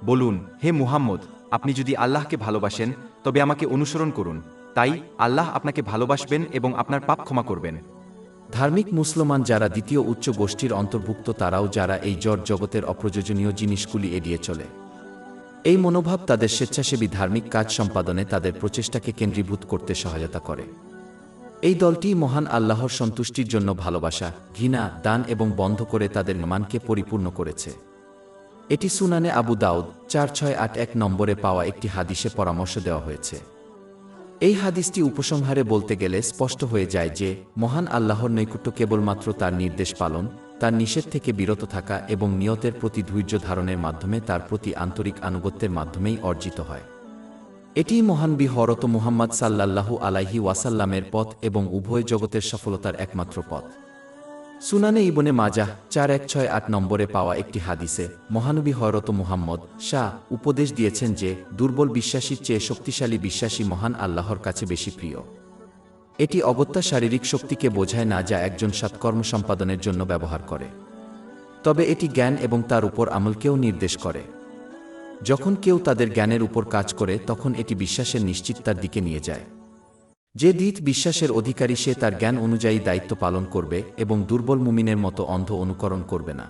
বলুন, হে মুহাম্মদ, আপনি যদি আল্লাহকে ভালোবাসেন তবে আমাকে অনুসরণ করুন, তাই আল্লাহ আপনাকে ভালোবাসবেন এবং আপনার পাপ ক্ষমা করবেন। ধার্মিক মুসলমান যারা দ্বিতীয় উচ্চ গোষ্ঠীর অন্তর্ভুক্ত তারাও যারা এই জড় জগতের অপ্রয়োজনীয় জিনিসগুলি এড়িয়ে চলে। এই মনোভাব তাদের স্বেচ্ছাসেবী ধার্মিক কাজ সম্পাদনে তাদের প্রচেষ্টাকে কেন্দ্রীভূত করতে সহায়তা করে। এই দলটি মহান আল্লাহর সন্তুষ্টির জন্য ভালোবাসা, ঘৃণা, দান এবং বন্ধ করে তাদের ইমানকে পরিপূর্ণ করেছে। এটি সুনানে আবু দাউদ 4681 নম্বরে পাওয়া একটি হাদিসে পরামর্শ দেওয়া হয়েছে। এই হাদিসটি উপসংহারে বলতে গেলে স্পষ্ট হয়ে যায় যে মহান আল্লাহর নৈকট্য কেবলমাত্র তার নির্দেশ পালন, তার নিষেধ থেকে বিরত থাকা এবং নিয়তের প্রতি ধৈর্য ধারণের মাধ্যমে তার প্রতি আন্তরিক আনুগত্যের মাধ্যমেই অর্জিত হয়। এটিই মহানবী হযরত মুহাম্মদ সাল্লাল্লাহু আলাইহি ওয়াসাল্লামের পথ এবং উভয় জগতের সফলতার একমাত্র পথ। সুনানে ইবনে মাজাহ 4168 নম্বরে পাওয়া একটি হাদিসে মহানবী হযরত মুহাম্মদ উপদেশ দিয়েছেন যে দুর্বল বিশ্বাসীর চেয়ে শক্তিশালী বিশ্বাসী মহান আল্লাহর কাছে বেশি প্রিয়। এটি অগত্যা শারীরিক শক্তিকে বোঝায় না যা একজন সৎকর্ম সম্পাদনের জন্য ব্যবহার করে, তবে এটি জ্ঞান এবং তার উপর আমলকেও নির্দেশ করে। যখন কেউ তাদের জ্ঞানের উপর কাজ করে তখন এটি বিশ্বাসের নিশ্চিততার দিকে নিয়ে যায়। যে দৃঢ় বিশ্বাসের অধিকারী সে তার জ্ঞান অনুযায়ী দায়িত্ব পালন করবে এবং দুর্বল মুমিনের মতো অন্ধ অনুকরণ করবে না।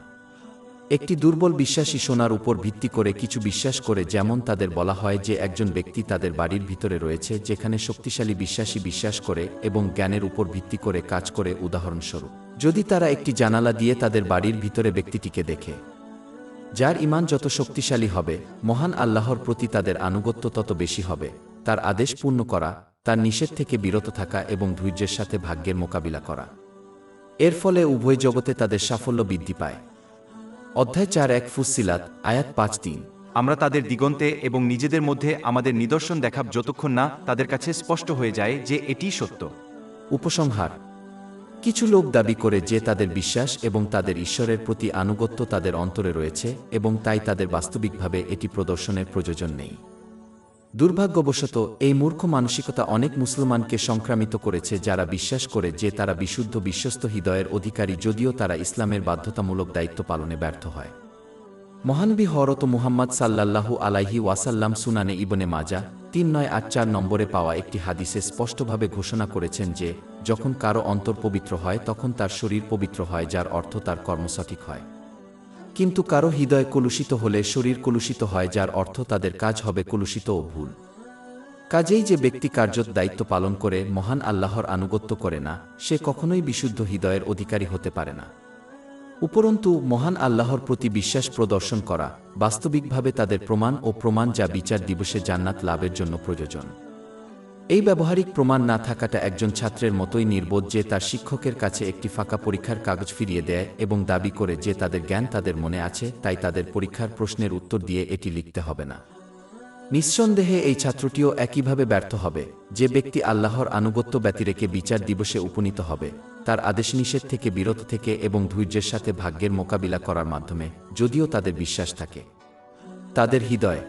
একটি দুর্বল বিশ্বাসী সোনার উপর ভিত্তি করে কিছু বিশ্বাস করে, যেমন তাদের বলা হয় যে একজন ব্যক্তি তাদের বাড়ির ভিতরে রয়েছে, যেখানে শক্তিশালী বিশ্বাসী বিশ্বাস করে এবং জ্ঞানের উপর ভিত্তি করে কাজ করে। উদাহরণস্বরূপ, যদি তারা একটি জানালা দিয়ে তাদের বাড়ির ভিতরে ব্যক্তিটিকে দেখে। যার ঈমান যত শক্তিশালী হবে, মহান আল্লাহর প্রতি তাদের আনুগত্য তত বেশি হবে। তার আদেশ পূর্ণ করা, তার নিষেধ থেকে বিরত থাকা এবং ধৈর্যের সাথে ভাগ্যের মোকাবিলা করা। এর ফলে উভয় জগতে তাদের সাফল্য বৃদ্ধি পায়। অধ্যায় 41 ফুসসিলাত আয়াত 5-3। আমরা তাদের দিগন্তে এবং নিজেদের মধ্যে আমাদের নিদর্শন দেখাব যতক্ষণ না তাদের কাছে স্পষ্ট হয়ে যায় যে এটিই সত্য। উপসংহার: কিছু লোক দাবি করে যে তাদের বিশ্বাস এবং তাদের ঈশ্বরের প্রতি আনুগত্য তাদের অন্তরে রয়েছে এবং তাই তাদের বাস্তবিকভাবে এটি প্রদর্শনের প্রয়োজন নেই। দুর্ভাগ্যবশত এই মূর্খ মানসিকতা অনেক মুসলমানকে সংক্রামিত করেছে, যারা বিশ্বাস করে যে তারা বিশুদ্ধ বিশ্বস্ত হৃদয়ের অধিকারী, যদিও তারা ইসলামের বাধ্যতামূলক দায়িত্ব পালনে ব্যর্থ হয়। মহানবী হযরত মুহাম্মদ সাল্লাল্লাহু আলাইহি ওয়াসাল্লাম সুনানে ইবনে মাজাহ 3984 নম্বরে পাওয়া একটি হাদিসে স্পষ্টভাবে ঘোষণা করেছেন যে যখন কারো অন্তর পবিত্র হয় তখন তার শরীর পবিত্র হয়, যার অর্থ তার কর্ম সঠিক হয়। কিন্তু কারো হৃদয় কলুষিত হলে শরীর কলুষিত হয়, যার অর্থ তাদের কাজ হবে কলুষিত ও ভুল। কাজেই যে ব্যক্তি কার্যত দায়িত্ব পালন করে মহান আল্লাহর আনুগত্য করে না, সে কখনোই বিশুদ্ধ হৃদয়ের অধিকারী হতে পারে না। উপরন্তু মহান আল্লাহর প্রতি বিশ্বাস প্রদর্শন করা বাস্তবিকভাবে তাদের প্রমাণ যা বিচার দিবসে জান্নাত লাভের জন্য প্রয়োজন। এই ব্যবহারিক প্রমাণ না থাকাটা একজন ছাত্রের মতোই নির্বোধ যে তার শিক্ষকের কাছে একটি ফাঁকা পরীক্ষার কাগজ ফিরিয়ে দেয় এবং দাবি করে যে তাদের জ্ঞান তাদের মনে আছে, তাই তাদের পরীক্ষার প্রশ্নের উত্তর দিয়ে এটি লিখতে হবে না। নিঃসন্দেহে এই ছাত্রটিও একইভাবে ব্যর্থ হবে। যে ব্যক্তি আল্লাহর আনুগত্য ব্যতিরেকে বিচার দিবসে উপনীত হবে, তার আদেশ নিষেধ থেকে বিরত থেকে এবং ধৈর্যের সাথে ভাগ্যের মোকাবিলা করার মাধ্যমে, যদিও তাদের বিশ্বাস থাকে, তাদের হৃদয়